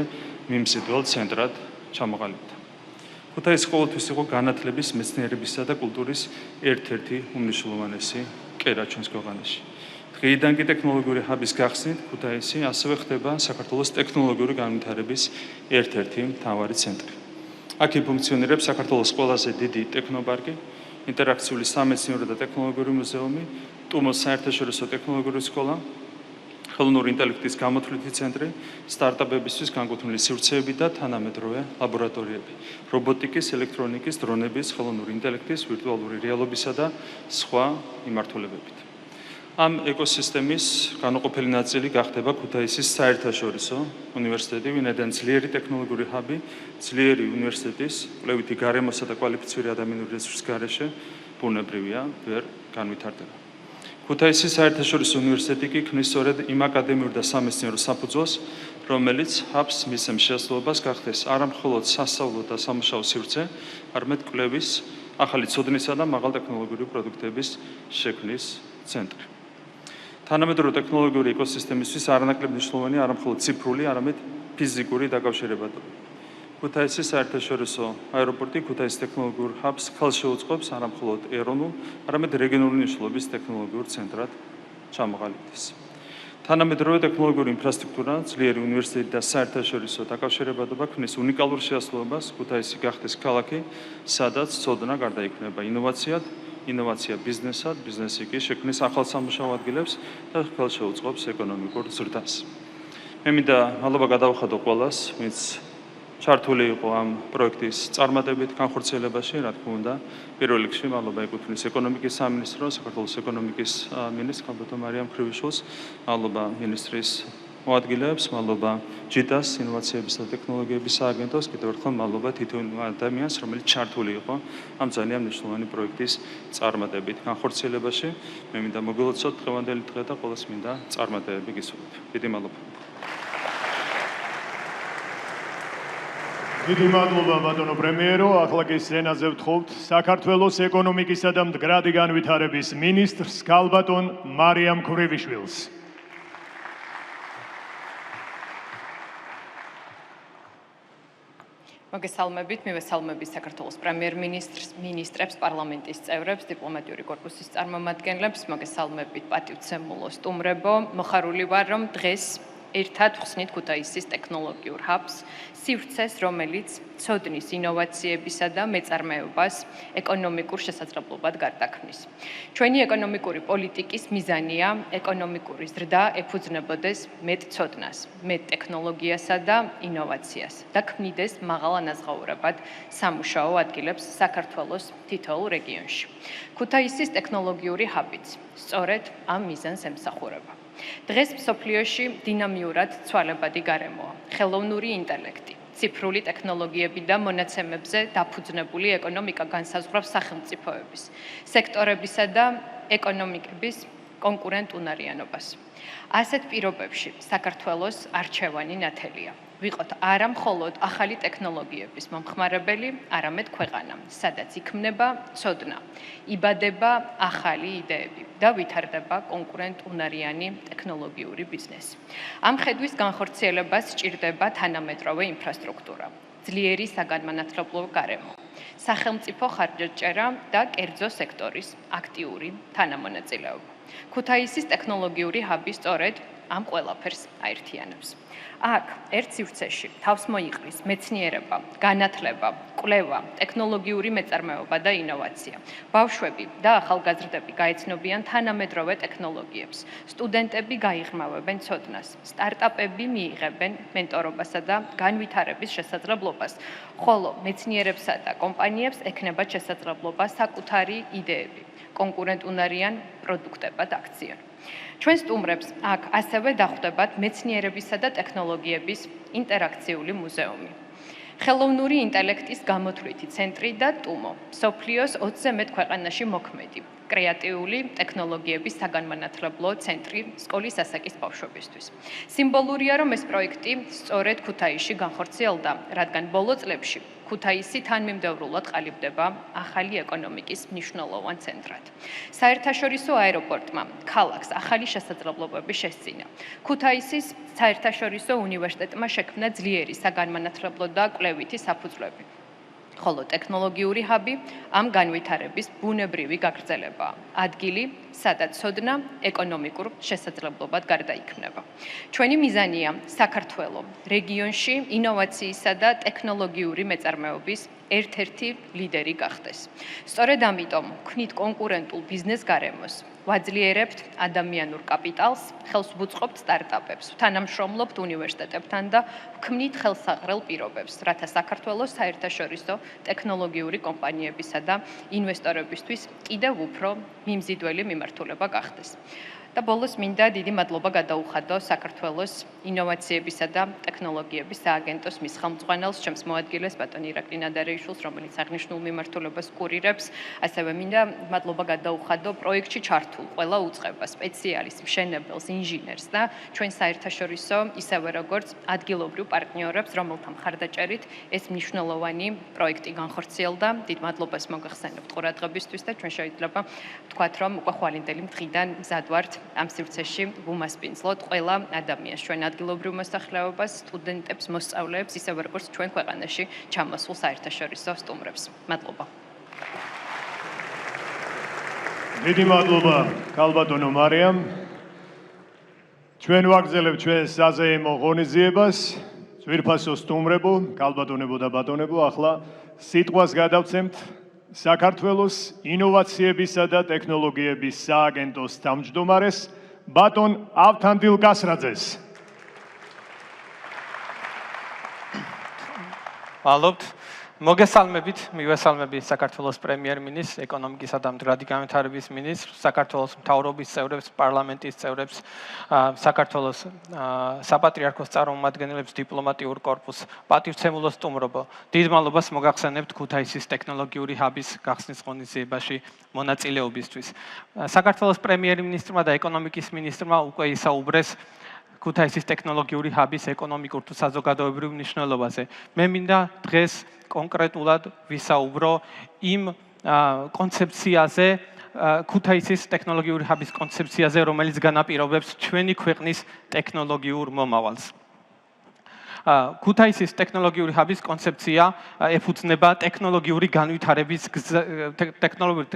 მიმზიდველ ცენტრად ჩამოყალიბდა. ქუთაისი ყოველთვის იყო განათლების, მეცნიერებისა და კულტურის ერთ-ერთი უმნიშვნელოვანესი კერა ჩვენს ქვეყანაში. დღეიდან კი ტექნოლოგიური ჰაბის გახსნით ქუთაისი ასევე ხდება საქართველოს ტექნოლოგიური განვითარების ერთ-ერთი მთავარი ცენტრი. აქ ფუნქციონირებს საქართველოს ყველაზე დიდი ტექნოპარკი, ინტერაქციული სამეცნიერო და ტექნოლოგიური მუზეუმი, ტუმოს საერთაშორისო ტექნოლოგიური სკოლა, ხელოვნური ინტელექტის გამოთვლითი ცენტრი, სტარტაპებისთვის განკუთვნილი სივრცეები და თანამედროვე ლაბორატორიები, რობოტიკის, ელექტრონიკის, დრონების, ხელოვნური ინტელექტის, ვირტუალური რეალობისა და სხვა მიმართულებებით. ამ ეკოსისტემის განუყოფელი ნაწილი გახდება ქუთაისის საერთაშორისო უნივერსიტეტი, ვინაიდან ძლიერი ტექნოლოგიური ჰაბი, ძლიერი უნივერსიტეტის კვლევითი გარემოსა და კვალიფიციური ადამიანური რესურსის გარეშე ბუნებრივია ვერ განვითარდება. ქუთაისის საერთაშორისო უნივერსიტეტი კი ქმნის სწორედ იმ აკადემიურ და სამეცნიერო საფუძველს, რომელიც ჰაბს მისცემს შესაძლებლობას გახდეს არა მხოლოდ სასწავლო და სამუშაო სივრცე, არამედ კვლევის, ახალი ცოდნისა და მაღალტექნოლოგიური პროდუქტების შექმნის ცენტრი. თანამედროვე ტექნოლოგიური ეკოსისტემისთვის არანაკლებ მნიშვნელოვანია არა მხოლოდ ციფრული, არამედ ფიზიკური დაკავშირებადობა. ქუთაისის საერთაშორისო აეროპორტი ქუთაისის ტექნოლოგიურ ჰაბს ხელშეუწყობს არა მხოლოდ ეროვნულ, არამედ რეგიონული მნიშვნელობის ტექნოლოგიურ ცენტრად ჩამოყალიბდეს. თანამედროვე ტექნოლოგიური ინფრასტრუქტურა, ძლიერი უნივერსიტეტი და საერთაშორისო დაკავშირებადობა ქმნის უნიკალურ შესაძლებლობას ქუთაისი გახდეს ქალაქი, სადაც ცოდნა გარდაიქმნება ინოვაციად, ინოვაცია ბიზნესად, ბიზნესი კი შექმნის ახალ სამუშაო ადგილებს და ხელშეუწყობს ეკონომიკურ ზრდას. მე მინდა მადლობა გადავხადო ყველას, ვინც ჩართული იყო ამ პროექტის წარმატებით განხორციელებაში, რა თქმა უნდა, პირველ რიგში მადლობა ეკუთვნის ეკონომიკის სამინისტროს, საქართველოს ეკონომიკის მინისტრს ქალბატონ მარიამ ქრივიშვილს, მადლობა მინისტრის მოადგილეებს, მადლობა ჯიტას, ინოვაციების და ტექნოლოგიების სააგენტოს, კიდევ ერთხელ მადლობა თითოეულ ადამიანს, რომელიც ჩართული იყო ამ ძალიან მნიშვნელოვანი პროექტის წარმატებით განხორციელებაში. მე მინდა მოგილოცოთ დღევანდელი დღე და ყველას მინდა წარმატებები გისურვებ. დიდი მადლობა. დიდი მადლობა ბატონო პრემიერო, ახლა კი სცენაზე ვთხოვთ საქართველოს ეკონომიკისა და მდგრადი განვითარების მინისტრს ქალბატონ მარიამ ქრივიშვილს. მოგესალმებით, მივესალმებით საქართველოს პრემიერ-მინისტრს, მინისტრებს, პარლამენტის წევრებს, დიპლომატიური კორპუსის წარმომადგენლებს, მოგესალმებით პატივცემულო სტუმრებო. მოხარული ვარ, რომ დღეს ერთად ხსნით ქუთაისის ტექნოლოგიურ ჰაბს, სივრცეს, რომელიც ცოდნის ინოვაციებისა და მეწარმეობას ეკონომიკურ შესაძლებლობად გარდაქმნის. ჩვენი ეკონომიკური პოლიტიკის მიზანია ეკონომიკური ზრდა ეფუძნებოდეს მეტ ცოდნას, მეტ ტექნოლოგიასა და ინოვაციას და ქმნიდეს მაღალანაზღაურებად სამუშაო ადგილებს საქართველოს თითოეულ რეგიონში. ქუთაისის ტექნოლოგიური ჰაბიც სწორედ ამ მიზანს ემსახურება. დღეს მსოფლიოში დინამიურად ცვალებადი გარემოა, ხელოვნური ინტელექტი, ციფრული ტექნოლოგიები და მონაცემებზე დაფუძნებული ეკონომიკა განსაზღვრავს სახელმწიფოების, სექტორებისა და ეკონომიკების კონკურენტუნარიანობას. ასეთ პირობებში საქართველოს არჩევანი ნათელია. ვიყოთ არა მხოლოდ ახალი ტექნოლოგიების მომხმარებელი, არამედ ქვეყანა, სადაც იქმნება ცოდნა, იბადება ახალი იდეები და ვითარდება კონკურენტუნარიანი ტექნოლოგიური ბიზნესი. ამ ხედვის განხორციელებას სჭირდება თანამედროვე ინფრასტრუქტურა, ძლიერი საგანმანათლებლო გარემო, სახელმწიფო ხარჯაჭერა და კერძო სექტორის აქტიური თანამონაწილეობა. ქუთაისის ტექნოლოგიური ჰაბი სწორედ ამ ყველაფერს აერთიანებს. აქ ერთ სივრცეში თავს მოიყრის მეცნიერება, განათლება, კვლევა, ტექნოლოგიური მეწარმეობა და ინოვაცია. ბავშვები და ახალგაზრდები გაეცნობიან თანამედროვე ტექნოლოგიებს, სტუდენტები გაიღრმავებენ ცოდნას, სტარტაპები მიიღებენ მენტორობასა და განვითარების შესაძლებლობას, ხოლო მეცნიერებსა და კომპანიებს ექნებათ შესაძლებლობა საკუთარი იდეები კონკურენტუნარიან პროდუქტებად აქციან. ჩვენ სტუმრებს აქ ასევე დახვდებათ მეცნიერებისა და ტექნოლოგიების ინტერაქციული მუზეუმი, ხელოვნური ინტელექტის გამოთვლითი ცენტრი და ტუმო, მსოფლიოს 20-ზე მეტ ქვეყანაში მოქმედი კრეატიული ტექნოლოგიების საგანმანათლებლო ცენტრი სკოლის ასაკის ბავშვებისთვის. სიმბოლურია, რომ ეს პროექტი სწორედ ქუთაისში განხორციელდა, რადგან ბოლო წლებში ქუთაისი თანმიმდევრულად ყალიბდება ახალი ეკონომიკის მნიშვნელოვან ცენტრად. საერთაშორისო აეროპორტმა ქალაქს ახალი შესაძლებლობები შესწინა. ქუთაისის საერთაშორისო უნივერსიტეტმა შექმნა ძლიერი საგანმანათლებლო და კვლევითი საფუძვლები. ხოლო ტექნოლოგიური ჰაბი ამ განვითარების ბუნებრივი გაგრძელებაა. ადგილი, სადაც ცოდნა ეკონომიკურ შესაძლებლობად გარდაიქმნება. ჩვენი მიზანია საქართველო რეგიონში ინოვაციისა და ტექნოლოგიური მეწარმეობის ერთ-ერთი ლიდერი გახდეს. სწორედ ამიტომ ვქნით კონკურენტულ ბიზნეს გარემოს, ვაძლიერებთ ადამიანურ კაპიტალს, ხელს ვუწყობთ სტარტაპებს, თანამშრომლობთ უნივერსიტეტებთან და ვქმნით ხელსაყრელ პირობებს, რათა საქართველოს საერთაშორისო ტექნოლოგიური კომპანიებისა და ინვესტორებისთვის კიდევ უფრო მიმზიდველი მიმართულება გახდეს. და ბოლოს მინდა დიდი მადლობა გადაუხადო საქართველოს ინოვაციებისა და ტექნოლოგიების სააგენტოს მის ხელმძღვანელს, ჩემს მოადგილეს ბატონ ირაკლი ნადარეიშვილს, რომელიც აღნიშნულ მიმართულებას კურირებს. ასევე მინდა მადლობა გადაუხადო პროექტში ჩართულ ყველა უწყებას, სპეციალისტს, მშენებელს, ინჟინერს და ჩვენ საერთაშორისო, ისევე როგორც ადგილობრივ პარტნიორებს, რომელთა მხარდაჭერით ეს მნიშვნელოვანი პროექტი განხორციელდა. დიდ მადლობას მოგახსენებთ ყურადღებისთვის და ჩვენ შეიძლება ვთქვათ, რომ უკვე ხვალინდელი დღიდან მზად ვართ ამ სივრცეში ვუმასპინძლოთ ყველა ადამიანს, ჩვენ ადგილობრივ მოსახლეობას, სტუდენტებს, მოსწავლეებს, ისევე როგორც ჩვენ ქვეყანაში ჩამოსულ საერთაშორისო სტუმრებს. მადლობა. დიდი მადლობა ქალბატონო მარიამ. ჩვენ ვაგრძელებთ ჩვენს საზეიმო ღონისძიებას. ძვირფასო სტუმრებო, ქალბატონებო და ბატონებო, ახლა სიტყვას გადავცემთ საქართველოს ინოვაციებისა და ტექნოლოგიების სააგენტოს თავმჯდომარეს ბატონ ავთანდილ გასრაძეს. მადლობთ. მოგესალმებით, მივესალმები საქართველოს პრემიერ-მინისტრს, ეკონომიკისა და მდგრადი განვითარების მინისტრს, საქართველოს მთავრობის წევრებს, პარლამენტის წევრებს, საქართველოს საპატრიარქოს წარმომადგენლებს, დიპლომატიურ კორპუსს, პატივცემულო სტუმრობო. დიდ მადლობას მოგახსენებთ ქუთაისის ტექნოლოგიური ჰაბის გახსნის ღონისძიებაში მონაწილეობისთვის. საქართველოს პრემიერ-მინისტრმა და ეკონომიკის მინისტრმა უკვე ისაუბრეს ქუთაისის ტექნოლოგიური ჰაბის ეკონომიკურ თუ საზოგადოებრივ მნიშვნელობაზე. მე მინდა დღეს კონკრეტულად ვისაუბრო იმ კონცეფციაზე, ქუთაისის ტექნოლოგიური ჰაბის კონცეფციაზე, რომელიც განაპირობებს ჩვენი ქვეყნის ტექნოლოგიურ მომავალს. ქუთაისის ტექნოლოგიური ჰაბის კონცეფცია ეფუძნება ტექნოლოგიური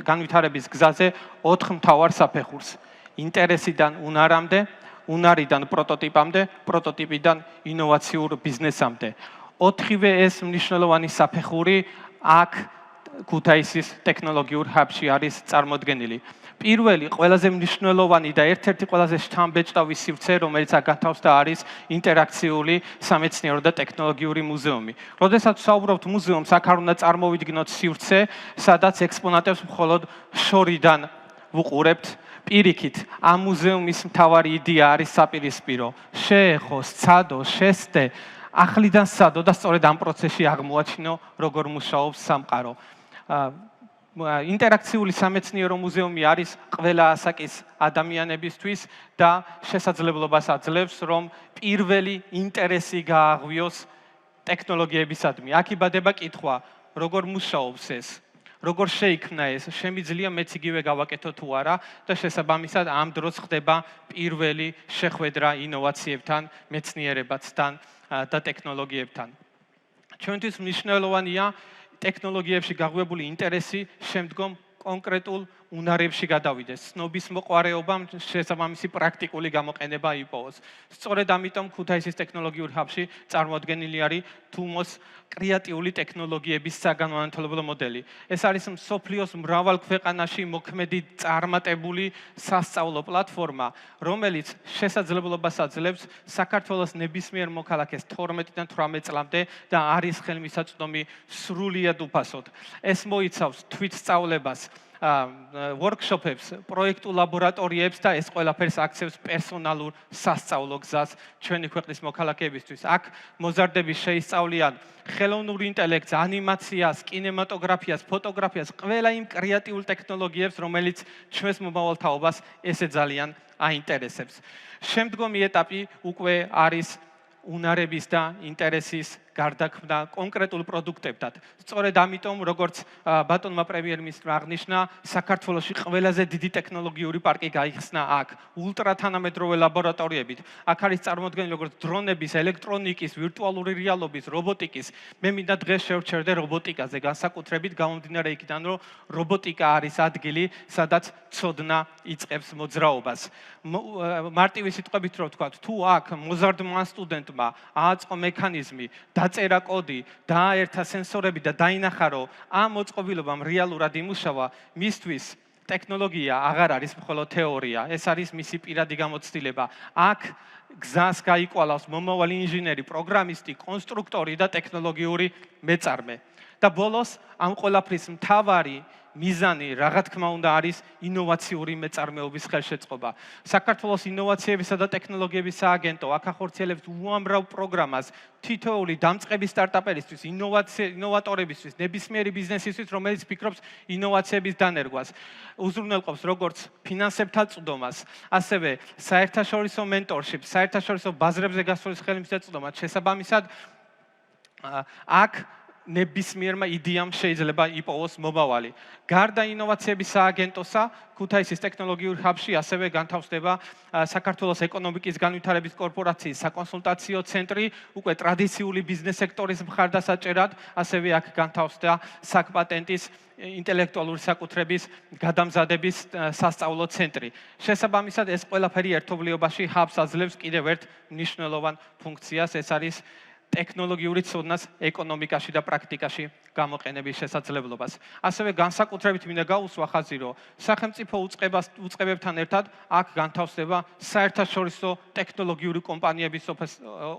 განვითარების გზაზე 4 მთავარ საფეხურს: ინტერესიდან უნარამდე, უნარიდან პროტოტიპამდე, პროტოტიპიდან ინოვაციურ ბიზნესამდე. 4-ვე ეს მნიშვნელოვანი საფეხური აქ ქუთაისის ტექნოლოგიურ ჰაბში არის წარმოდგენილი. პირველი, ყველაზე მნიშვნელოვანი და ერთ-ერთი ყველაზე შთამბეჭდავი სივრცე, რომელიც აქ განთავსდა, არის ინტერაქციული სამეცნიერო და ტექნოლოგიური მუზეუმი. როდესაც ვსაუბრობთ მუზეუმს, აქ არ უნდა წარმოვიდგინოთ სივრცე, სადაც ექსპონატებს მხოლოდ შორიდან ვუყურებთ. პირიქით, ამ მუზეუმის მთავარი იდეა არის საპირისპირო. შეეხო, სცადო, შესწე, ახლიდან სცადო და სწორედ ამ პროცესში აღმოაჩინო, როგორ მუშაობს სამყარო. ინტერაქციული სამეცნიერო მუზეუმი არის ყველა ასაკის ადამიანებისთვის და შესაძლებლობას აძლევს, რომ პირველი ინტერესი გააღვიოს ტექნოლოგიებისადმი. აქ იბადება კითხვა, როგორ მუშაობს ეს, როგორ შეიქმნა ეს, შემიძლია მეც იგივე გავაკეთო თუ არა და შესაბამისად ამ დროს ხდება პირველი შეხვედრა ინოვაციებთან, მეცნიერებასთან და ტექნოლოგიებთან. ჩვენთვის მნიშვნელოვანია ტექნოლოგიებში გაღვივებული ინტერესი შემდგომ კონკრეტულ უნარებში გადავიდეს, ცნობის მოყვარეობამ შესაბამისი პრაქტიკული გამოყენება იპოვოს. სწორედ ამიტომ ქუთაისის ტექნოლოგიურ ჰაბში წარმოადგენილი არის თუმოს კრეატიული ტექნოლოგიების საგანმანათლებლო მოდელი. ეს არის მსოფლიოს მრავალ ქვეყანაში მოქმედი წარმატებული სასწავლო პლატფორმა, რომელიც შესაძლებლობას აძლევს საქართველოს ნებისმიერ მოქალაქეს 12-დან 18 წლამდე და არის ხელმისაწვდომი სრულიად უფასოდ. ეს მოიცავს თვითსწავლებას, workshop-ებს, პროექტულ ლაბორატორიებს და ეს ყველაფერს აქცევს პერსონალურ სასწავლო გზას ჩვენი ქვეყნის მოქალაქეებისთვის. აქ მოზარდები შეისწავლიან ხელოვნურ ინტელექტს, ანიმაციას, კინემატოგრაფიას, ფოტოგრაფიას, ყველა იმ კრეატიულ ტექნოლოგიებს, რომელიც ჩვენს მომავალ თაობას ესე ძალიან აინტერესებს. შემდგომი ეტაპი უკვე არის უნარების და ინტერესის გარდაქმნა კონკრეტულ პროდუქტებთან. სწორედ ამიტომ, როგორც ბატონმა პრემიერ-მინისტრმა აღნიშნა, საქართველოში ყველაზე დიდი ტექნოლოგიური პარკი გაიხსნა აქ, ულტრათანამედროვე ლაბორატორიებით. აქ არის წარმოდგენილი როგორც დრონების, ელექტრონიკის, ვირტუალური რეალობის, რობოტიკის. მე მინდა დღეს შევჩერდე რობოტიკაზე, განსაკუთრებით გამომდინარე იქიდან, რომ რობოტიკა არის ადგილი, სადაც ცოდნა იწყებს მოძრაობას. მარტივი სიტყვებით რო ვთქვათ, თუ აქ მოზარდმა სტუდენტმა ააწყო მექანიზმი, დაწერა კოდი, დააერთა სენსორები და დაინახა, რომ ამ მოწყობილობამ რეალურად იმუშავა, მისთვის ტექნოლოგია აღარ არის მხოლოდ თეორია, ეს არის მისი პირადი გამოცდილება. აქ გზას გაიკვალავს მომავალი ინჟინერი, პროგრამისტი, კონსტრუქტორი და ტექნოლოგიური მეწარმე. და ბოლოს ამ ყველაფრის მთავარი მიზანი, რა თქმა უნდა, არის ინოვაციური მეწარმეობის ხელშეწყობა. საქართველოს ინოვაციებისა და ტექნოლოგიების სააგენტო აქ ახორციელებს უამრავ პროგრამას თითოეული დამწყები სტარტაპერისთვის, ინოვატორებისთვის, ნებისმიერი ბიზნესისთვის, რომელიც ფიქრობს ინოვაციების დანერგვას. უზრუნველყოფს როგორც ფინანსებთან წვდომას, ასევე საერთაშორისო მენტორშიპს, საერთაშორისო ბაზრებზე გასვლის ხელმისაწვდომას. შესაბამისად, აქ ნებისმიერმა იდეამ შეიძლება იპოვოს მომავალი. გარდა ინოვაციების სააგენტოსა, ქუთაისის ტექნოლოგიურ ჰაბში ასევე განთავსდება საქართველოს ეკონომიკის განვითარების კორპორაციის საკონსულტაციო ცენტრი, უკვე ტრადიციული ბიზნეს სექტორის მხარდასაჭერად, ასევე აქ განთავსდა საკპატენტის ინტელექტუალური საკუთრების გადამზადების სასწავლო ცენტრი. შესაბამისად, ეს ყველაფერი ერთობლიობაში ჰაბს აძლევს კიდევ ერთ მნიშვნელოვან ფუნქციას, ეს არის ტექნოლოგიური ცოდნას ეკონომიკაში და პრაქტიკაში გამოყენების შესაძლებლობას. ასევე განსაკუთრებით მინდა გაუსვა ხაზი, რომ სახელმწიფო უწყებებთან ერთად აქ განთავსდება საერთაშორისო ტექნოლოგიური კომპანიების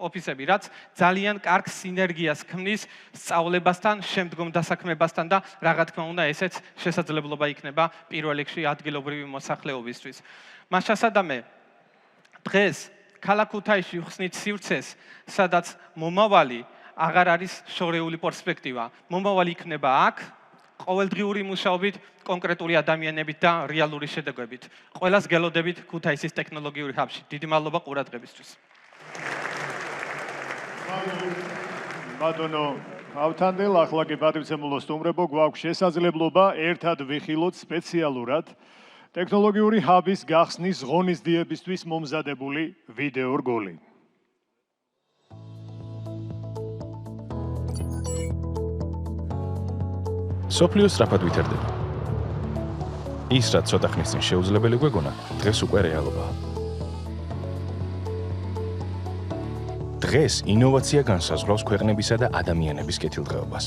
ოფისები, რაც ძალიან კარგ სინერგიას ქმნის სწავლებასთან, შემდგომ დასაქმებასთან და რა თქმა უნდა, ესეც შესაძლებლობა იქნება პირველ რიგში ადგილობრივი მოსახლეობისთვის. მას შესაბამე, დღეს ქალაქ ქუთაისში ვხსნით სივრცეს, სადაც მომავალი აღარ არის შორეული პერსპექტივა. მომავალი იქნება აქ, ყოველდღიური მუშაობით, კონკრეტული ადამიანებით და რეალური შედეგებით. ყველას გელოდებით ქუთაისის ტექნოლოგიური ჰაბში. დიდი მადლობა ყურადღებისთვის. ბატონო ავთანდელ, ახლა კი პატივცემულო სტუმრებო, გვაქვს შესაძლებლობა ერთად ვიხილოთ სპეციალურად ტექნოლოგიური ჰაბის გახსნის ღონისძიებისთვის მომზადებული ვიდეო რგოლი. სოფლიო სწრაფად ვითარდება. ის, რაც ცოტა ხნის წინ შეუძლებელი გვეგონა, დღეს უკვე რეალობაა. დღეს ინოვაცია განსაზღვრავს ქვეყნებისა და ადამიანების კეთილდღეობას.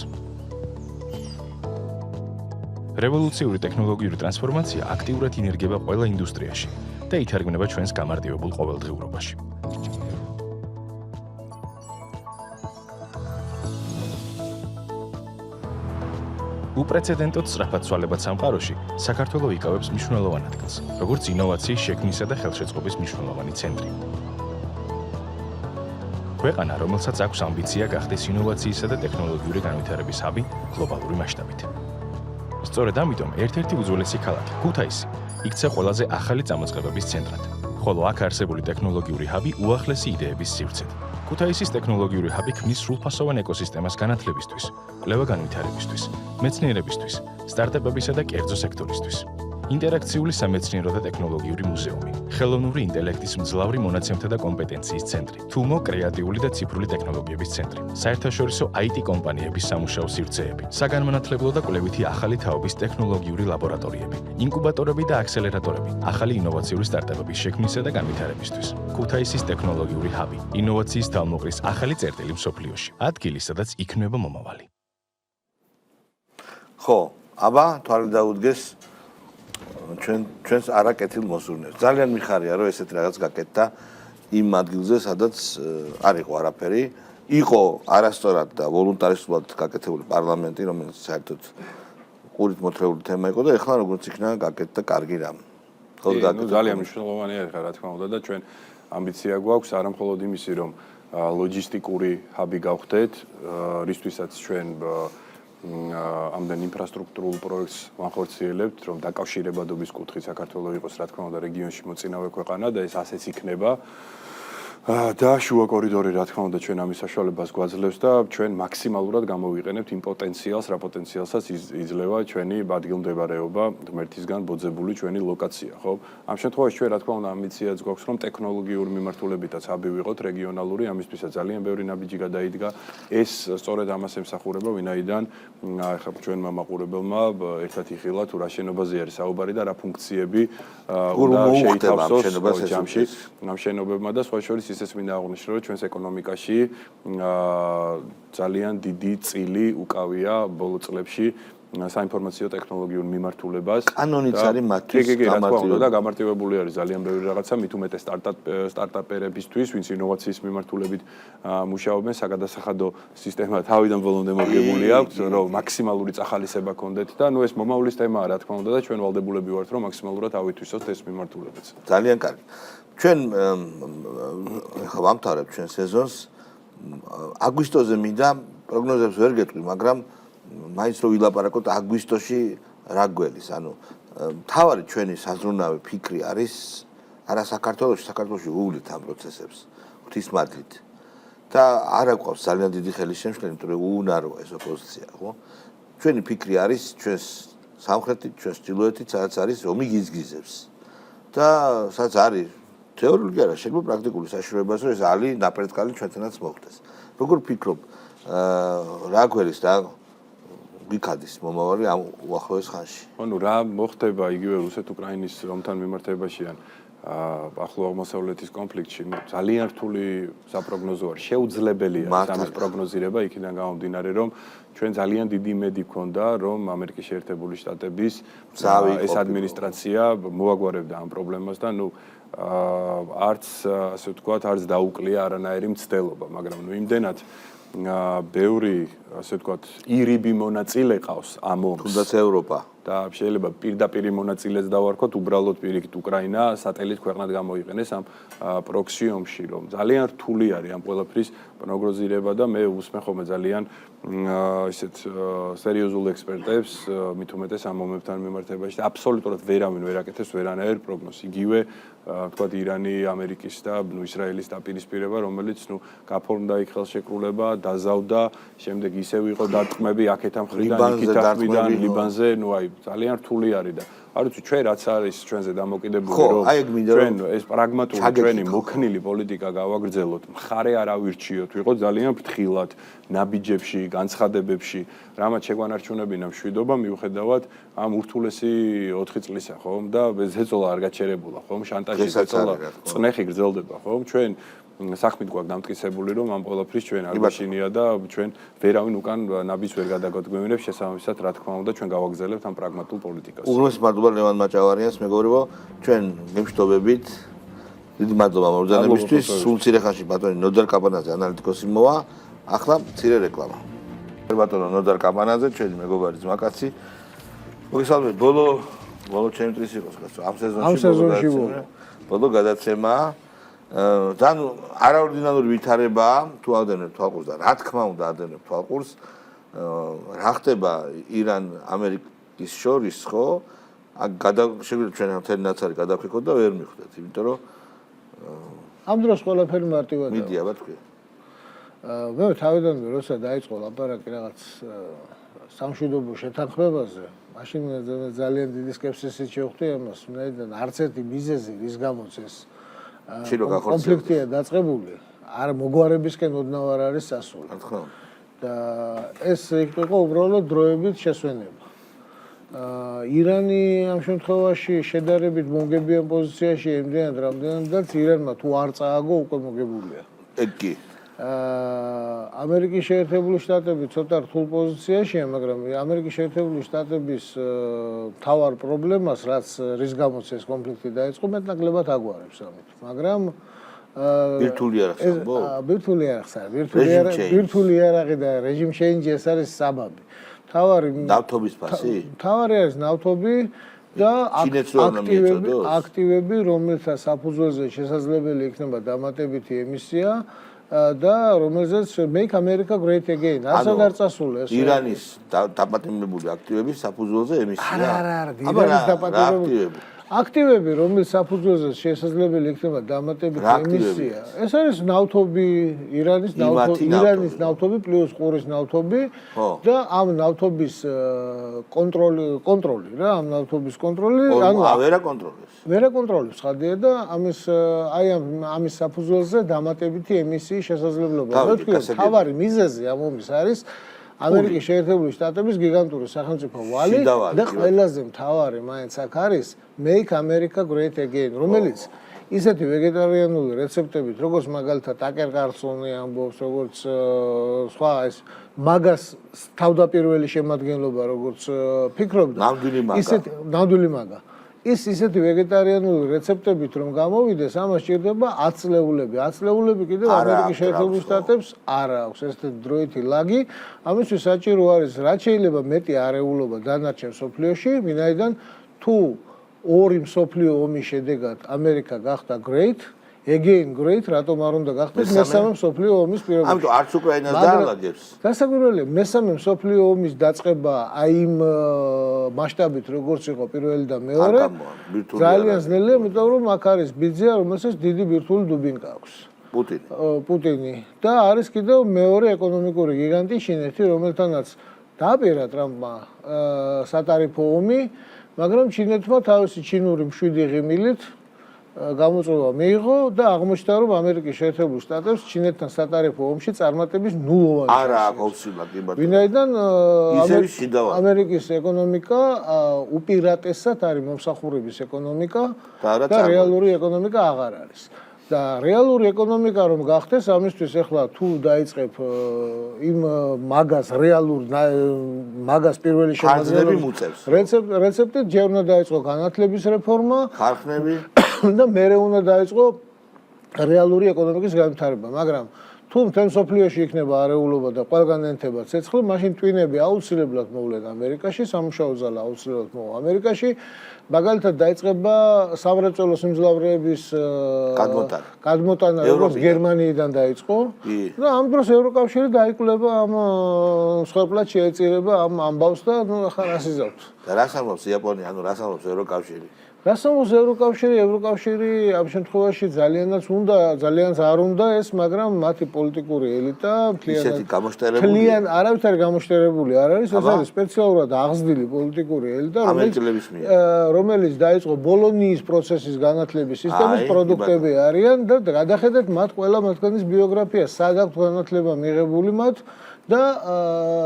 რევოლუციური ტექნოლოგიური ტრანსფორმაცია აქტიურად ინერგება ყველა ინდუსტრიაში და ითარგმნება ჩვენს გამარტივებულ ყოველდღიურობაში. უპრეცედენტოდ სწრაფად ცვალებად სამყაროში საქართველო იკავებს მნიშვნელოვან ადგილს, როგორც ინოვაციის შექმნისა და ხელშეწყობის მნიშვნელოვანი ცენტრი. ქვეყანა, რომელსაც აქვს ამბიცია გახდეს ინოვაციისა და ტექნოლოგიური განვითარების ჰაბი გლობალური მასშტაბით. სწორედ ამიტომ ერთ-ერთი უძველესი ქალაქი, ქუთაისი, იქცა ყველაზე ახალი წამოწყებების ცენტრად, ხოლო აქ არსებული ტექნოლოგიური ჰაბი უახლესი იდეების სივრცედ. ქუთაისის ტექნოლოგიური ჰაბი ქმნის სრულფასოვან ეკოსისტემას განათლებისთვის, კვლევა-განვითარებისთვის, მეცნიერებისთვის, სტარტაპებისა და კერძო სექტორისთვის. ინტერაქციული სამეცნიერო და ტექნოლოგიური მუზეუმი, ხელოვნური ინტელექტის მძლავრი მონაცემთა და კომპეტენციის ცენტრი, თუმო კრეატიული და ციფრული ტექნოლოგიების ცენტრი, საერთაშორისო IT კომპანიების სამუშაო სივრცეები, საგანმანათლებლო და კვლევითი ახალი თაობის ტექნოლოგიური ლაბორატორიები, ინკუბატორები და აქსელერატორები, ახალი ინოვაციური სტარტაპების შექმნისა და განვითარებისთვის. ქუთაისის ტექნოლოგიური ჰაბი, ინოვაციის თავმოყრის ახალი წერტილი მსოფლიოში, ადგილი, სადაც იქნება მომავალი. ხო, აბა თვალე დაუდგეს ჩვენს არაკეთილ მოსურნებს. ძალიან მიხარია, რომ ესეთი რაღაც გაკეთდა იმ ადგილზე, სადაც არ იყო არაფერი. იყო არასწორად და ვოლუნტარისულად გაკეთებული პარლამენტი, რომელიც საერთოდ ყურით მოთხრეული თემა იყო და ეხლა როგორც იქნა გაკეთდა კარგი რამ. ძალიან მნიშვნელოვანია ხა რა თქმა უნდა და ჩვენ ამბიცია გვაქვს არა მხოლოდ იმისი, რომ ლოჯისტიკური ჰაბი გავხდეთ, რისთვისაც ჩვენ ამდენ ინფრასტრუქტურულ პროექტს ვახორციელებთ, რომ დაკავშირებადობის კუთხით საქართველოს იყოს რა თქმა უნდა რეგიონში მოწინავე ქვეყანა და ეს ასეც იქნება. და შუა კორიდორი რა თქმა უნდა ჩვენ ამის საშუალებას გვაძლევს და ჩვენ მაქსიმალურად გამოვიყენებთ იმ პოტენციალს, რა პოტენციალსაც იძლევა ჩვენი ადგილმდებარეობა, ღმერთისგან ბოძებული ჩვენი ლოკაცია, ხო? ამ შემთხვევაში ჩვენ რა თქმა უნდა ამბიციაც გვაქვს, რომ ტექნოლოგიური მიმართულებითაც ჰაბი ვიყოთ რეგიონალური, ამისთვისაც ძალიან ბევრი ნაბიჯი გადაიდგა. ეს სწორედ ამას ემსახურება, ვინაიდან ახლა ჩვენმა მაყურებელმა ერთად იხილა თუ რა შენობაზე არის საუბარი და რა ფუნქციები უნდა შეითავსოს ჯამში ამ შენობებმა და სხვა შორის ისეც მინდა აღვნიშნო, რომ ჩვენს ეკონომიკაში ძალიან დიდი წილი უკავია ბოლო წლებში საინფორმაციო ტექნოლოგიურ მიმართულებას. კანონიც არის მათთვის გამარტივებული და გამარტივებული არის ძალიან ბევრი რაღაცა, მით უმეტეს სტარტაპერებისთვის, ვინც ინოვაციის მიმართულებით მუშაობენ, საგადასახადო სისტემა თავიდან ბოლომდე მოგებული აქვს, რომ მაქსიმალური წახალისება გქონდეთ და ნუ ეს მომავლის თემაა, რა თქმა უნდა და ჩვენ ვალდებულები ვართ, რომ მაქსიმალურად ავითვისოთ ეს მიმართულებაც. ძალიან კარგი. ჩვენ ხა ვამთავრებთ ჩვენ სეზონს. აგვისტოზე მინდა პროგნოზებს ვერ გეტყვი, მაგრამ მაინც რომ ვილაპარაკოთ აგვისტოში რა გველის, ანუ თავარი ჩვენი საზრუნავი ფიქრი არის არა საქართველოში ვუვლით ამ პროცესებს ღვთისმადლით და არა გვყავს ძალიან დიდი ხელისშემშლელი, იმიტომ რომ უუნაროა ეს ოპოზიცია, ხო? ჩვენი ფიქრი არის ჩვენს სამხრეთით, ჩვენს ჩრდილოეთით, სადაც არის ომი გიზგიზებს და სადაც არის თეორიული არა, შეიძლება პრაქტიკული საშუალებაა, რომ ეს ალი ნაპრეწკალი ჩვენთანაც მოხდეს. როგორ ფიქრობ, რა გველის და გიქადის მომავალი ამ უახლოეს ხანში. ანუ რა მოხდება იგივე რუსეთ-უკრაინის ომთან მიმართებაში ან ახლო აღმოსავლეთის კონფლიქტში, ძალიან რთული საპროგნოზო არის, შეუძლებელია ამის პროგნოზირება იქიდან გამომდინარე, რომ ჩვენ ძალიან დიდი იმედი გქონდა, რომ ამერიკის შეერთებული შტატების ეს ადმინისტრაცია მოაგვარებდა ამ პრობლემას და ნუ არც ასე ვთქვათ, არც დაუკლია არანაირი მცდელობა, მაგრამ ნუ იმდენად ბევრი ასე ვთქვათ, ირიბი მონაწილე ყავს ამ ომს. თუნდაც ევროპა და შეიძლება პირდაპირ მონაწილეც დავარქოთ, უბრალოდ პირიქით უკრაინა სატელიტ ქვეყნად გამოიყენეს ამ პროქსი ომში, რომ ძალიან რთული არის ამ ყველაფრის პროგნოზირება და მე უსმენ ხოლმე ძალიან ისეთ სერიოზულ ექსპერტებს, მით უმეტეს ამ ომებთან მიმართებაში და აბსოლუტურად ვერავინ ვერ აკეთებს ვერანაირ პროგნოზს. იგივე თქვათ ირანი, ამერიკის და ისრაელის დაპირისპირება, რომელიც გაფორმდა იქ ხელშეკრულება, დაზავდა, შემდეგ ისევ იყო დარტყმები აქეთ ამ მხრიდან, იქით ამ მხრიდან, ლიბანზე, აი ძალიან რთული არის და არ ვიცი ჩვენ რაც არის ჩვენზე დამოკიდებული რომ ჩვენ ეს პრაგმატული ჩვენი მოქნილი პოლიტიკა გავაგრძელოთ, მხარე არ ავირჩიოთ, ვიყოთ ძალიან ფრთხილად ნაბიჯებში, განცხადებებში, რამაც შეგვანარჩუნებინა მშვიდობა მიუხედავად ამ ურთულესი 4 წლისა, ხომ? და ზეწოლა არ გაჩერებულა, ხომ? შანტაჟი ზეწოლა, წნეხი გრძელდება, ხომ? ჩვენ საქმით გვაქვს დამტკიცებული, რომ ამ ყველაფრის ჩვენ არ გვაშინია და ჩვენ ვერავინ უკან ნაბიჯს ვერ გადაგოდგმევინებს, შესაბამისად, რა თქმა უნდა, ჩვენ გავაგზავნებთ ამ პრაგმატულ პოლიტიკას. უგრმეს მადლობა ლევან მაჭავარიანს, მეგობრებო, ჩვენ გემშვიდობებით. დიდი მადლობა მობრძანებისთვის. სულ მცირე ხანში ბატონი ნოდარ კაპანაძე ანალიტიკოსი მოვა. ახლა მცირე რეკლამა. ბატონო ნოდარ კაპანაძე, ჩვენი მეგობარი ძმაკაცი. მოგესალმებით, ბოლო ჩემი ტრის იყოს კაცო. ამ სეზონში ბოლო გადაცემა. ძალიან არაორდინალური ვითარებაა, თუ ადენებ თვალყურს და რა თქმა უნდა ადენებ თვალყურს. რა ხდება ირან-ამერიკის შორის, ხო? შეგვიძლია ჩვენ მთელი ნაცარი გადავქეკოთ და ვერ მიხვდეთ, იმიტომ რომ ამ დროს ყველაფერი მარტივადაა. მიდია ბა თქვი. მე თავიდანვე როცა დაიწყო ლაპარაკი რაღაც სამშვიდობო შეთანხმებაზე, მაშინ ძალიან დიდი სკეპსისით შევხვდი ამას, ვინაიდან არც ერთი მიზეზი რის გამოც ეს კონფლიქტია დაწყებული, არ მოგვარებისკენ ოდნავ არ არის სასული. და ეს იყო უბრალოდ დროებით შესვენება. ირანი ამ შემთხვევაში შედარებით მომგებიან პოზიციაში იმდენად რამდენადაც ირანმა თუ არ წააგო უკვე მოგებულია. ეგ კი. ამერიკის შეერთებული შტატები ცოტა რთულ პოზიციაშია, მაგრამ ამერიკის შეერთებული შტატების მთავარ პრობლემას, რის გამოც ეს კონფლიქტი დაიწყო, მეტნაკლებად აგვარებს ამით. მაგრამ ბირთვული არახს ამბობ? ბირთვული არახს არა, ბირთვული არაღი და რეჟიმ ჩეინჯი ეს არის საბაბი. ნავთობის ფასი? მთავარი არის ნავთობი და აქტივები, რომელთა საფუძველზე შესაძლებელი იქნება დამატებითი ემისია და რომელზეც Make America Great Again ასად არ წასულა ეს. ირანის დაპატიმრებული აქტივების საფუძველზე ემისია? არა, ირანის დაპატიმრებული აქტივები, რომელიც საფუძველზე შესაძლებელი იქნება დამატებითი ემისია. ეს არის ნავთობი, ირანის ნავთობი პლუს ყურის ნავთობი და ამ ნავთობის კონტროლი რა, ამ ნავთობის კონტროლი, ანუ ვერა კონტროლებს. ვერა კონტროლებს ხადია და ამის საფუძველზე დამატებითი ემისიის შესაძლებლობა. მე ვთქვი, თავარი მიზეზი ამ ომის არის ამერიკის შეერთებული შტატების გიგანტური სახელმწიფო ვალი და ყველაზე მთავარი მაინც აქ არის Make America Great Again, რომელიც ისეთი ვეგეტარიანული რეცეპტებით, როგორც მაგალითად აკერ კარლსონი ამბობს, როგორც სხვა ეს მაგას თავდაპირველი შემადგენლობა, როგორც ფიქრობდა, ნამდვილი მაგა. ისეთი ვეგეტარიანული რეცეპტებით რომ გამოვიდეს, ამას სჭირდება აწლეულები. აწლეულები კიდევ ამერიკის შეერთებულ შტატებს არ აქვს ესეთი დროითი ლაგი. ამისთვის საჭირო არის რაც შეიძლება მეტი არეულობა დანარჩენ მსოფლიოში, ვინაიდან თუ ორი მსოფლიო ომის შედეგად ამერიკა გახდა great, again great, რატომ არ უნდა გახდეს მესამე მსოფლიო ომის პირობებში. ამიტომ არც უკრაინას დაალაგებს. დასაკვირველია, მესამე მსოფლიო ომის დაწყება აი იმ მასშტაბით, როგორც იყო პირველი და მეორე, ძალიან ძნელია, იმიტომ რომ აქ არის ბიძია, რომელსაც დიდი ბირთვული დუბინკა აქვს. პუტინი. და არის კიდევ მეორე ეკონომიკური გიგანტი ჩინეთი, რომელთანაც დააპირა ტრამპმა სატარიფო ომი, მაგრამ ჩინეთმა თავისი ჩინური მშვიდი ღიმილით გამოწვევა მიიღო და აღმოჩნდა რომ ამერიკის შეერთებულ შტატებს ჩინეთთან სატარიფო ომში წარმატების ნულოვანი არა აქვს ოფსილა. ვინაიდან ამერიკის ეკონომიკა უპირატესად არის მომსახურების ეკონომიკა და რეალური ეკონომიკა აღარ არის. და რეალური ეკონომიკა რომ გახდეს, ამისთვის ახლა თუ დაიწყებ იმ მაგას მაგას პირველი შემადგენლობის რეცეპტით ჯერ უნდა დაიწყო განათლების რეფორმა, ხარხნები და მერე უნდა დაიწყო რეალური ეკონომიკის განვითარება, მაგრამ თუ მთელ მსოფლიოში იქნება არეულობა და ყველგან ენთება ცეცხლი, მაშინ ტვინები აუცილებლად მოვლენ ამერიკაში, სამუშაო ზალა აუცილებლად მოვა ამერიკაში. მაგალითად დაიწყება სამრეწველო სიმძლავრეების გადმოტანა, როგორც გერმანიიდან დაიწყო და ამ დროს ევროკავშირი დაიკვლება ამ მსხვერპლად შეეწირება ამ ამბავს და ახლა რას იზავთ. და რას ამბობს იაპონია, ანუ რას ამბობს ევროკავშირი? რას ამბობს ევროკავშირი ამ შემთხვევაში ძალიანაც არ უნდა ეს, მაგრამ მათი პოლიტიკური ელიტა მთლიან არავითარი გამოშტერებული არ არის, ეს არის სპეციალურად აღზრდილი პოლიტიკური ელიტა, რომელიც დაიწყო ბოლონიის პროცესის განათლების სისტემის პროდუქტები არიან და გადახედეთ მათ ყველა მათგანის ბიოგრაფია, სად აქვს განათლება მიღებული მათ და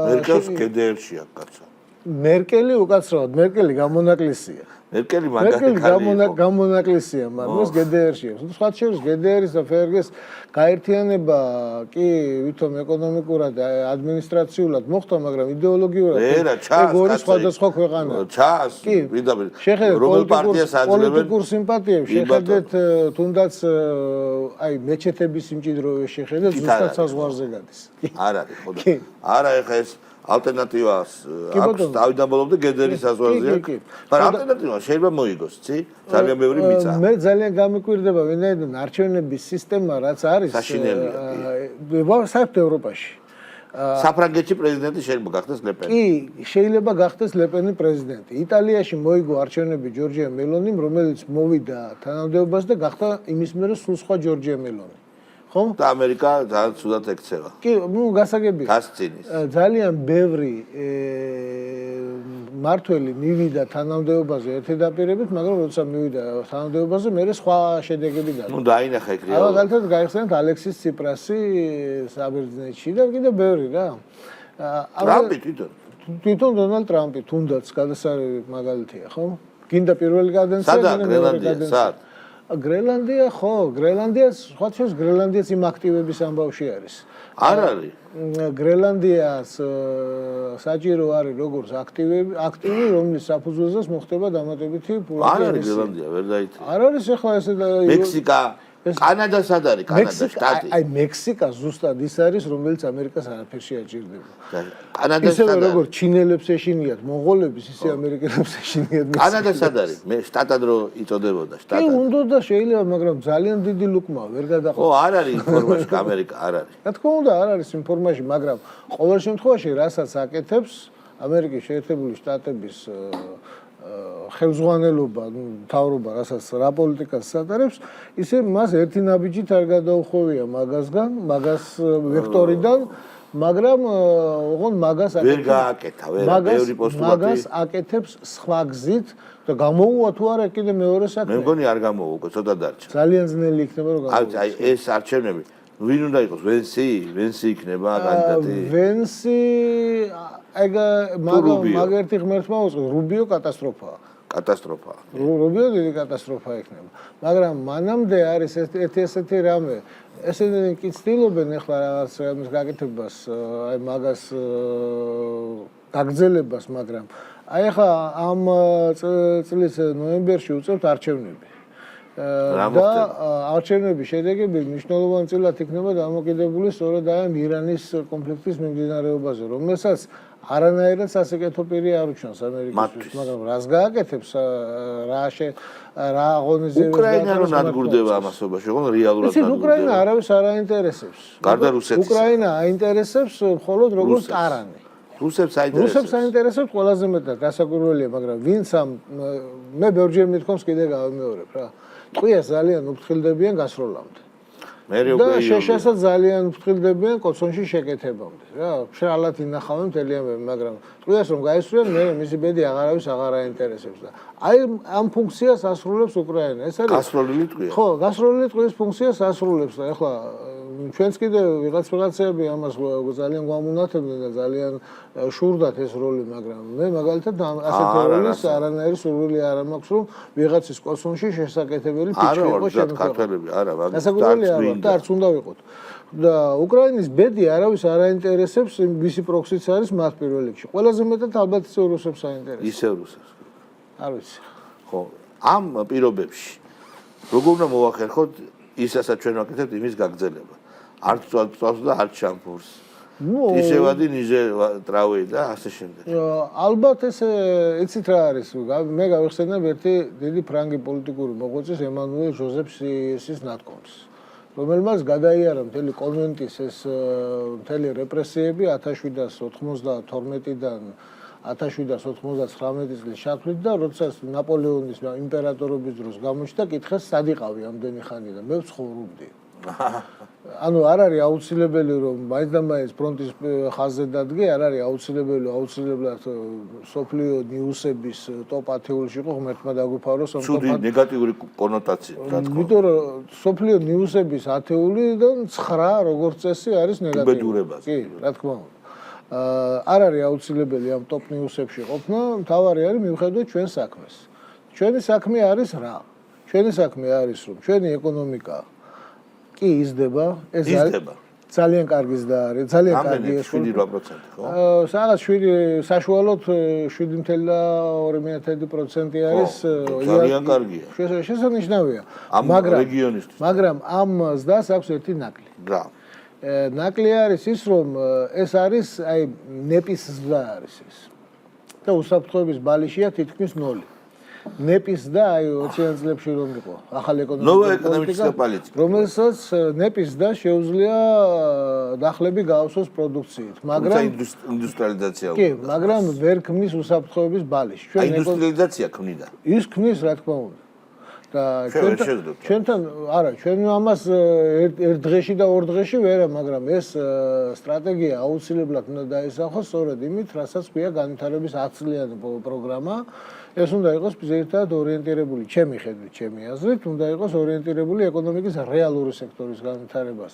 მერკელს კედერში აქვს კაცო. მერკელი უკაცრავად, მერკელი გამონაკლისია. მერკელი მანდატი ხალხი გამონაკლისია, მაგრამ GDR-ში. სხვა შორის GDR-ის და FRG-ის გაერთიანება კი ვითომ ეკონომიკურად და ადმინისტრაციულად მოხდა, მაგრამ იდეოლოგიურად ეგ ორი სხვადასხვა ქვეყანაა. ჩას, ვიდაბი. რომელ პარტიას აძლევენ პოლიტიკურ სიმპათიებს შეხედეთ თუნდაც აი მეჩეთების სიმჭიდროვე შეხედეთ ზუსტად საზღვარზე გადის. არ არის, ხო და. არა, ეხა ეს ალტერნატივას აქვს დავიდაბოლობდა GDR-ის საზღვარზეა. მაგრამ ალტერნატივა შეიძლება მოიგოს, ცი? ძალიან ბევრი მიწა. მე ძალიან გამიკვირდება ვინაიდან არჩევნების სისტემა რაც არის საერთოდ ევროპაში. საფრანგეთში პრეზიდენტი შეიძლება გახდეს ლეპენი. კი, შეიძლება გახდეს ლეპენი პრეზიდენტი. იტალიაში მოიგო არჩევნები ჯორჯია მელონიმ, რომელიც მოვიდა თანამდებობას და გახდა იმის მერე სულ სხვა ჯორჯია მელონი. ხო? და ამერიკა ძალიან ცუდად ექცევა. კი, გასაგებია. გასცინის. ძალიან ბევრი მართველი მივიდა თანამდებობაზე ერთი დაპირებით, მაგრამ როცა მივიდა თანამდებობაზე, მე სხვა შედეგები გადა. ნუ დაინახა ეგ რეალურად. ალბათ გაიხსენეთ ალექსის ციპრასი საბერძნეთში და კიდე ბევრი რა. ტრამპი თვითონ დონალდ ტრამპი თუნდაც გადასარევი მაგალითია, ხო? გინდა პირველი კადენცია, გინდა მეორე კადენცია. გრენლანდია ხო, გრენლანდია სხვა შორის გრენლანდიაც იმ აქტივების ამბავში არის. არ არის. გრენლანდიას საჭირო არის როგორც აქტივი, რომლის საფუძველზეც მოხდება დამატებითი პულები. არ არის გრენლანდია, ვერ დაიწყე. არ არის ახლა ესე და მექსიკა, კანადა სად არის? კანადა შტატი. აი მექსიკა ზუსტად ის არის, რომელიც ამერიკას არაფერში აჭირდება. კანადა ისე როგორც ჩინელებს ეშინიათ, მონღოლების ისე ამერიკელებს ეშინიათ. კანადა სად არის? მე შტატად რო იწოდებოდა შტატად. კი, უნდა და შეიძლება, მაგრამ ძალიან დიდი ლუკმა ვერ გადაყო. ხო, არ არის ინფორმაში ამერიკა, არ არის. რა თქმა უნდა, არ არის ინფორმაში, მაგრამ ყოველ შემთხვევაში რასაც აკეთებს ამერიკის შეერთებული შტატების ხელმძღვანელობა, მთავრობა, რასაც რა პოლიტიკას ატარებს, ისე მას ერთი ნაბიჯით არ გადაუხვევია მაგასგან, მაგას ვექტორიდან, მაგრამ ოღონდ მაგას ვერ გააკეთა, ბევრი პოსტულატი. მაგას აკეთებს სხვა გზით და გამოუვა თუ არა კიდე მეორე საქმე. მე მგონი არ გამოუვა, ცოტა დარჩა. ძალიან ძნელი იქნება რომ გამოუვა. აი ეს არჩევნები ვინ უნდა იყოს? ვენსი იქნება კანდიდატი? ვენსი ეგ მაგერთი ღმერთმა უწყო, რუბიო კატასტროფაა. კატასტროფაა. რუბიო დიდი კატასტროფა იქნება. მაგრამ მანამდე არის ესეთი რამე. ესენი კი ცდილობენ ახლა რაღაც რამის გაკეთებას, აი მაგას გაგრძელებას, მაგრამ აი ახლა ამ წლის ნოემბერში უწევთ არჩევნები. და არჩევნების შედეგები მნიშვნელოვანწილად იქნება დამოკიდებული სწორედ ამ ირანის კონფლიქტის მიმდინარეობაზე, რომელსაც არანაირად სასიკეთო პირი არ უჩვენს ამერიკისთვის, მაგრამ რას გააკეთებს, რა აღონიზებს უკრაინა რო ნადგურდება ამასობაში, ხო რეალურად ნადგურდება. უკრაინა არავის არ აინტერესებს. გარდა რუსეთის. უკრაინა აინტერესებს მხოლოდ როგორც ტარანი. რუსებს აინტერესებს ყველაზე მეტად გასაკვირველია, მაგრამ ვინც მე ბევრჯერ მithkoms კიდე გავიმეორებ რა. ტყვიას ძალიან უფრთხილდებიან გასროლამდე. და შეშასაც ძალიან უფრთხილდებიან კოცონში შეკეთებამდე. რა, შრალად ინახავენ მთელი ამბები, მაგრამ ტყვიას რომ გაისვრიან, მე მისი ბედი აღარავის აღარ აინტერესებს და აი ამ ფუნქციას ასრულებს უკრაინა. ეს არის გასროლილი ტყვია. ხო, გასროლილი ტყვის ფუნქციას ასრულებს და ეხლა ჩვენც კიდე ვიღაცები ამას ძალიან გვამონათებდნენ და ძალიან შურდათ ეს როლი, მაგრამ მე მაგალითად ასეთი როლის არანაირი სურვილი არ მაქვს, რომ ვიღაცის კოცონში შესაკეთებელი ფიჩი იყოს ქართველები, არა, მაგალითად და არც უნდა ვიყოთ. და უკრაინის ბედი არავის არ აინტერესებს, მისი პროქსიც არის მათ პირველ რიგში. ყველაზე მეტად ალბათ ისე რუსებს აინტერესებს. ისე რუსებს. არ ვიცი. ხო, ამ პირობებში როგორ უნდა მოვახერხოთ ისაც ჩვენ ვაკეთებთ იმის გაგრძელება. არც წვავს და არც შამპურს. ისევადი ნიჟე ტრავეი და ასე შემდეგ. ალბათ ესე იცით რა არის, მე გავიხსენებ ერთი დიდი ფრანგი პოლიტიკური მოღვაწის ემანუელ ჟოზეფ სიესის ნათქვამს, რომელმაც გადაიარა მთელი კონვენტის ეს მთელი რეპრესიები 1792-დან 1799 წლის ჩათვლით და როცა ნაპოლეონის იმპერატორობის დროს გამოჩნდა, კითხეს სად იყავი ამდენი ხანი და მე ვცხოვრობდი. ანუ არ არის აუცილებელი რომ მაინც და მაინც ფრონტის ხაზზე დადგე, არ არის აუცილებლად სოფლიო ნიუსების ტოპ 10-ში იყო ღმერთმა დაგვიფაროს ამ ცუდი ნეგატიური კონოტაცია, რა თქმა უნდა. იმიტომ რომ სოფლიო ნიუსების 10-დან 9 როგორც წესი არის ნეგატიური. კი, რა თქმა უნდა. არ არის აუცილებელი ამ ტოპ ნიუსებში ყოფნა, მთავარი არის მივხედოთ ჩვენ საქმეს. ჩვენი საქმე არის რა? ჩვენი საქმე არის რომ ჩვენი ეკონომიკა კი იზრდება, ეს ძალიან კარგი ზრდა არის, ძალიან კარგი ეს 7-8% ხო? სადაც საშუალოდ 7.2% არის. ძალიან კარგია. შესანიშნავია. მაგრამ ამ ზრდას აქვს ერთი ნაკლი. რა? ნაკლი არის ის, რომ ეს არის აი ნეპის ზრდა არის ეს. და უსაფრთხოების ბალიშია თითქმის 0. ნეპის და აი 20-იან წლებში რომ იყო ახალი ეკონომიკის პოლიტიკა, რომელსაც ნეპის და შეუძლია დახლები გაავსოს პროდუქციით, მაგრამ ინდუსტრიალიზაცია. კი, მაგრამ ვერ ქმნის უსაფრთხოების ბალიშს. ჩვენ ინდუსტრიალიზაცია ქმნიდა. ის ქმნის, რა თქმა უნდა. და ჩვენთან არა, ჩვენ ამას ერთ დღეში და ორ დღეში ვერა, მაგრამ ეს სტრატეგია აუცილებლად უნდა დაისახოს სწორედ იმით, რასაც ქვია განვითარების 10 წლიანი პროგრამა. ეს უნდა იყოს ძირითადად ორიენტირებული, ჩემი ხედვით, ჩემი აზრით, უნდა იყოს ორიენტირებული ეკონომიკის რეალური სექტორის განვითარებას.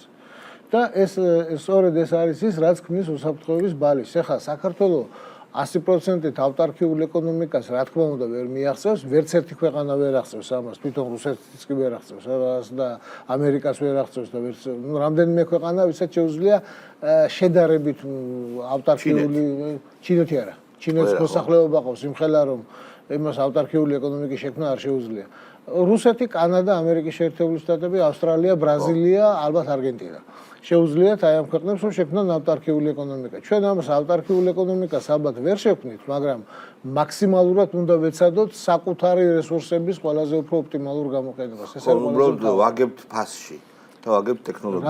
და ეს სწორედ ეს არის ის, რაც ქმნის უსაფრთხოების ბალიშს. ეხლა საქართველოს 100%-ით ავტარკიულ ეკონომიკას, რა თქმა უნდა, ვერ მიაღწევს, ვერც ერთი ქვეყანა ვერ აღწევს ამას, თვითონ რუსეთიც კი ვერ აღწევს და ამერიკას ვერ აღწევს და ვერც რამდენიმე ქვეყანა, ვისაც შეუძლია შედარებით ავტარკიული ჩინეთი არა. ჩინეთს მოსახლეობა ყავს, იმხელა რომ იმას ავტარკიული ეკონომიკის შექმნა არ შეუძლია. რუსეთი, კანადა, ამერიკის შეერთებული შტატები, ავსტრალია, ბრაზილია, ალბათ არგენტინა. შეუძლიათ აი ამ ქვეყნებს რომ შექმნან ავტარკიული ეკონომიკა. ჩვენ ამას ავტარკიულ ეკონომიკას ალბათ ვერ შევქმნით, მაგრამ მაქსიმალურად უნდა ვეცადოთ საკუთარი რესურსების ყველაზე უფრო ოპტიმალურ გამოყენებას. ეს არის უბრალოდ ვაგებთ ფასში და ვაგებთ ტექნოლოგიებში.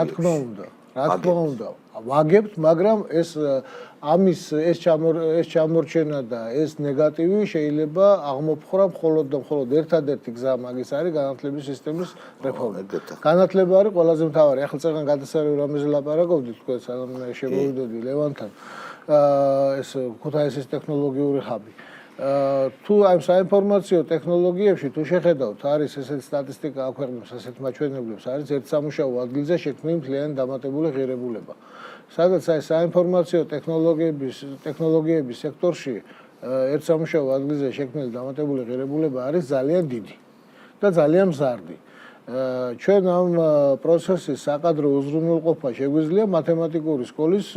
რა თქმა უნდა, ვაგებთ, მაგრამ ამის ჩამორჩენა და ეს ნეგატივი შეიძლება აღმოფხვრა მხოლოდ და მხოლოდ ერთადერთი გზა მაგის არის განათლების სისტემის რეფორმა. განათლება არის ყველაზე მთავარი. ახლა წეგან გადასარევ რამეზე ლაპარაკობდით თქვენ სანამ შემოვიდოდი ლევანთან. ეს ქუთაისის ტექნოლოგიური ჰაბი. თუ ამ საინფორმაციო ტექნოლოგიებში თუ შეხედავთ, არის ესეთი სტატისტიკა აქვეყნებს ასეთ მაჩვენებლებს, არის ერთ სამუშაო ადგილზე შექმნილი მთლიანი დამატებული ღირებულება. სადაც აი საინფორმაციო ტექნოლოგიების სექტორში ერთ სამუშაო ადგილზე შექმნილი დამატებული ღირებულება არის ძალიან დიდი და ძალიან მზარდი. ჩვენ ამ პროცესის საკადრო უზრუნველყოფა შეგვიძლია მათემატიკური სკოლის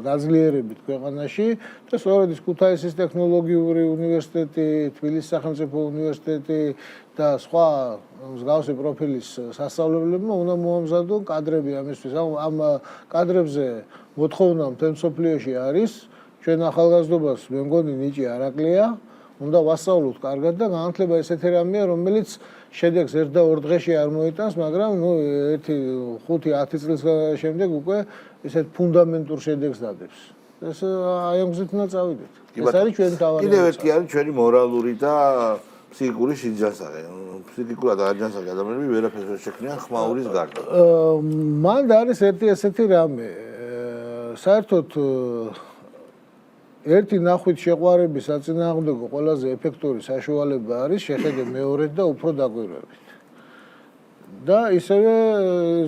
გაძლიერებით ქვეყანაში და სწორედ ის ქუთაისის ტექნოლოგიური უნივერსიტეტი, თბილისის სახელმწიფო უნივერსიტეტი და სხვა მსგავსი პროფილის სასწავლებლებმა უნდა მოამზადონ კადრები ამისთვის. ამ კადრებზე მოთხოვნა მთელ მსოფლიოში არის. ჩვენ ახალგაზრდობას მე მგონი ნიჭი არ აკლია. უნდა ვასწავლოთ კარგად და განათლება ესეთი რამეა, რომელიც შედეგს ერთ და ორ დღეში არ მოიტანს, მაგრამ ნუ 5-10 წლის შემდეგ უკვე ესეთ ფუნდამენტურ შედეგს დადებს. ეს აი ამ გზით უნდა წავიდეთ. ეს არის ჩვენი თავი. კიდევ ერთი არის ჩვენი მორალური და ფსიქიკური შეჯანსაღი. ფსიქიკურად აჯანსაღი ადამიანები ვერაფერს ვერ შექმნიან ხმაურის გარდა. მან არის ერთი ესეთი რამე. საერთოდ ერთი ნახვით შეყვარების საწინააღმდეგო ყველაზე ეფექტური საშუალება არის შეხედე მეორედ და უფრო დაკვირვებით. და ისევე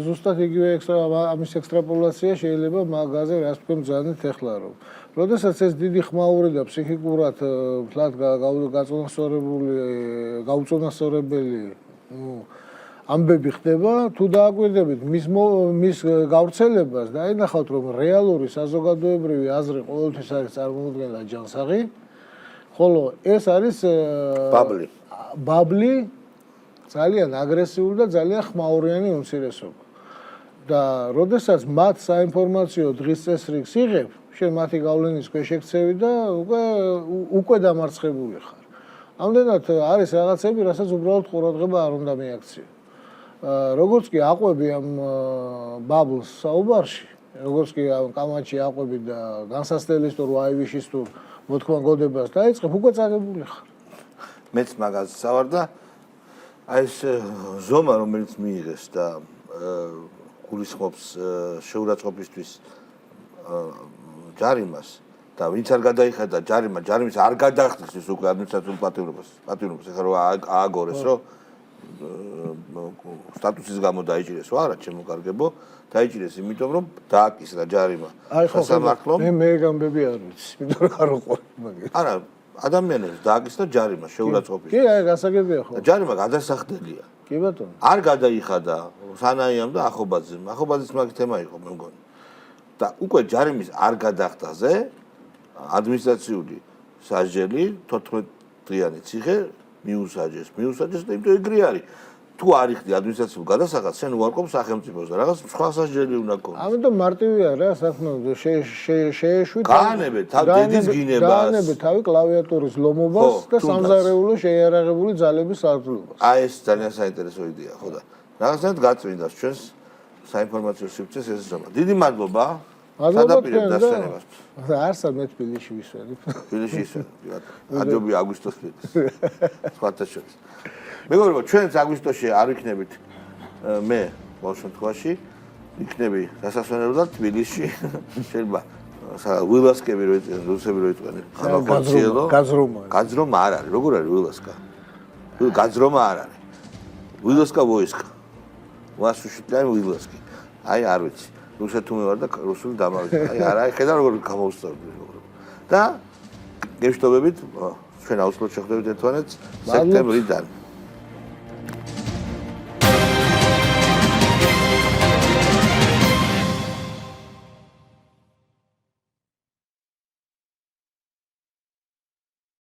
ზუსტად იგივე ამის ექსტრაპოლაცია შეიძლება მაგაზე რას თქვენ ბრძანეთ ახლა რომ. როდესაც ეს დიდი ხმაური და ფსიქიკურად მთლად გაუწონასწორებელი ამბები ხდება, თუ დააკვირდებით მის გავრცელებას და აინახავთ რომ რეალური საზოგადოებრივი აზრი ყოველთვის არის წარმოუდგენლად ჯანსაღი, ხოლო ეს არის ბაბლი ძალიან აგრესიული და ძალიან ხმაურიანი უმცირესობა. და როდესაც მათ საინფორმაციო დღის წესრიგს იღებ, შენ მათი გავლენის ქვეშ ექცევი და უკვე დამარცხებული ხარ. ამდენად არის რაღაცები, რასაც უბრალოდ ყურადღება არ უნდა მიაქციო. როგორც კი აყვები ამ ბაბლს საუბარში, როგორც კი ამ კამათში აყვები და განსასწრელის თუ აივიშის თუ მოთქმა გოდებას დაიწყებ, უკვე წაგებული ხარ. მეც მაგაზე სავარ და აი ეს ზომა რომელიც მიიღეს და გულისხმობს შეურაცხყოფისთვის ჯარიმას და ვინც არ გადაიხედა ჯარიმის არ გადახდის ის უკვე ადმინისტრაციულ პატიმრობას, ეხლა რომ ააგორეს რომ სტატუსის გამო დაიჭირეს, არა ჩემო კარგებო, დაიჭირეს იმიტომ რომ დააკისრა ჯარიმა. აი ხო, მე გამბები არ ვიცი, იმიტომ რომ არ უყურებ მაგას. არა, ადამიანებს დააკისრა ჯარიმა შეურაცხყოფის. კი, აი გასაგებია ხო. ჯარიმა გადასახდელია. კი ბატონო. არ გადაიხადა სანაიამ და ახობაძემ. ახობაძის მაგ თემა იყო მე მგონი. და უკვე ჯარიმის არ გადახდაზე ადმინისტრაციული სასჯელი 14 დღიანი ციხე მიუსაჯეს და იმიტომ ეგრე არის. თუ არ იხდი ადმინისტრაციულ გადასახადს, შენ უარყოფ სახელმწიფოს და რაღაც სხვა სასჯელი უნდა გქონდეს. ამიტომ მარტივია რა საქმე შეეშვით. გაანებე დედის გინებას. გაანებე თავი კლავიატურის ლომობას და სამზარეულო შეიარაღებული ძალების სარდლობას. აი ეს ძალიან საინტერესო იდეა, ხო და რაღაცნაირად გაწმინდას ჩვენს საინფორმაციო სივრცეს ეს ზომა. დიდი მადლობა. სადაპირებ დასვენებას. არსად მე თბილისში ვისვენებ. თბილისში ისვენებ. აჯობი აგვისტოს ფერის. სხვათა შორის. მეგობრებო, ჩვენც აგვისტოში არ ვიქნებით მე ყოველ შემთხვევაში იქნები დასასვენებლად თბილისში. შეიძლება ვილასკები რუსები რო იყვნენ. გაძრომა არ არის. როგორ არის ვილასკა? გაძრომა არ არის. ვილასკა ვოისკა. вас უშიტლაი ვილასკი. აი არ ვიცი. რუსეთუმე ვარ და რუსული დამავიწყე. აი არა, ხედავ როგორ გამოვსწორდი მეგობრებო. და გეშტობებით ჩვენ აუცილებლად შეხვდებით ერთმანეთს სექტემბრიდან.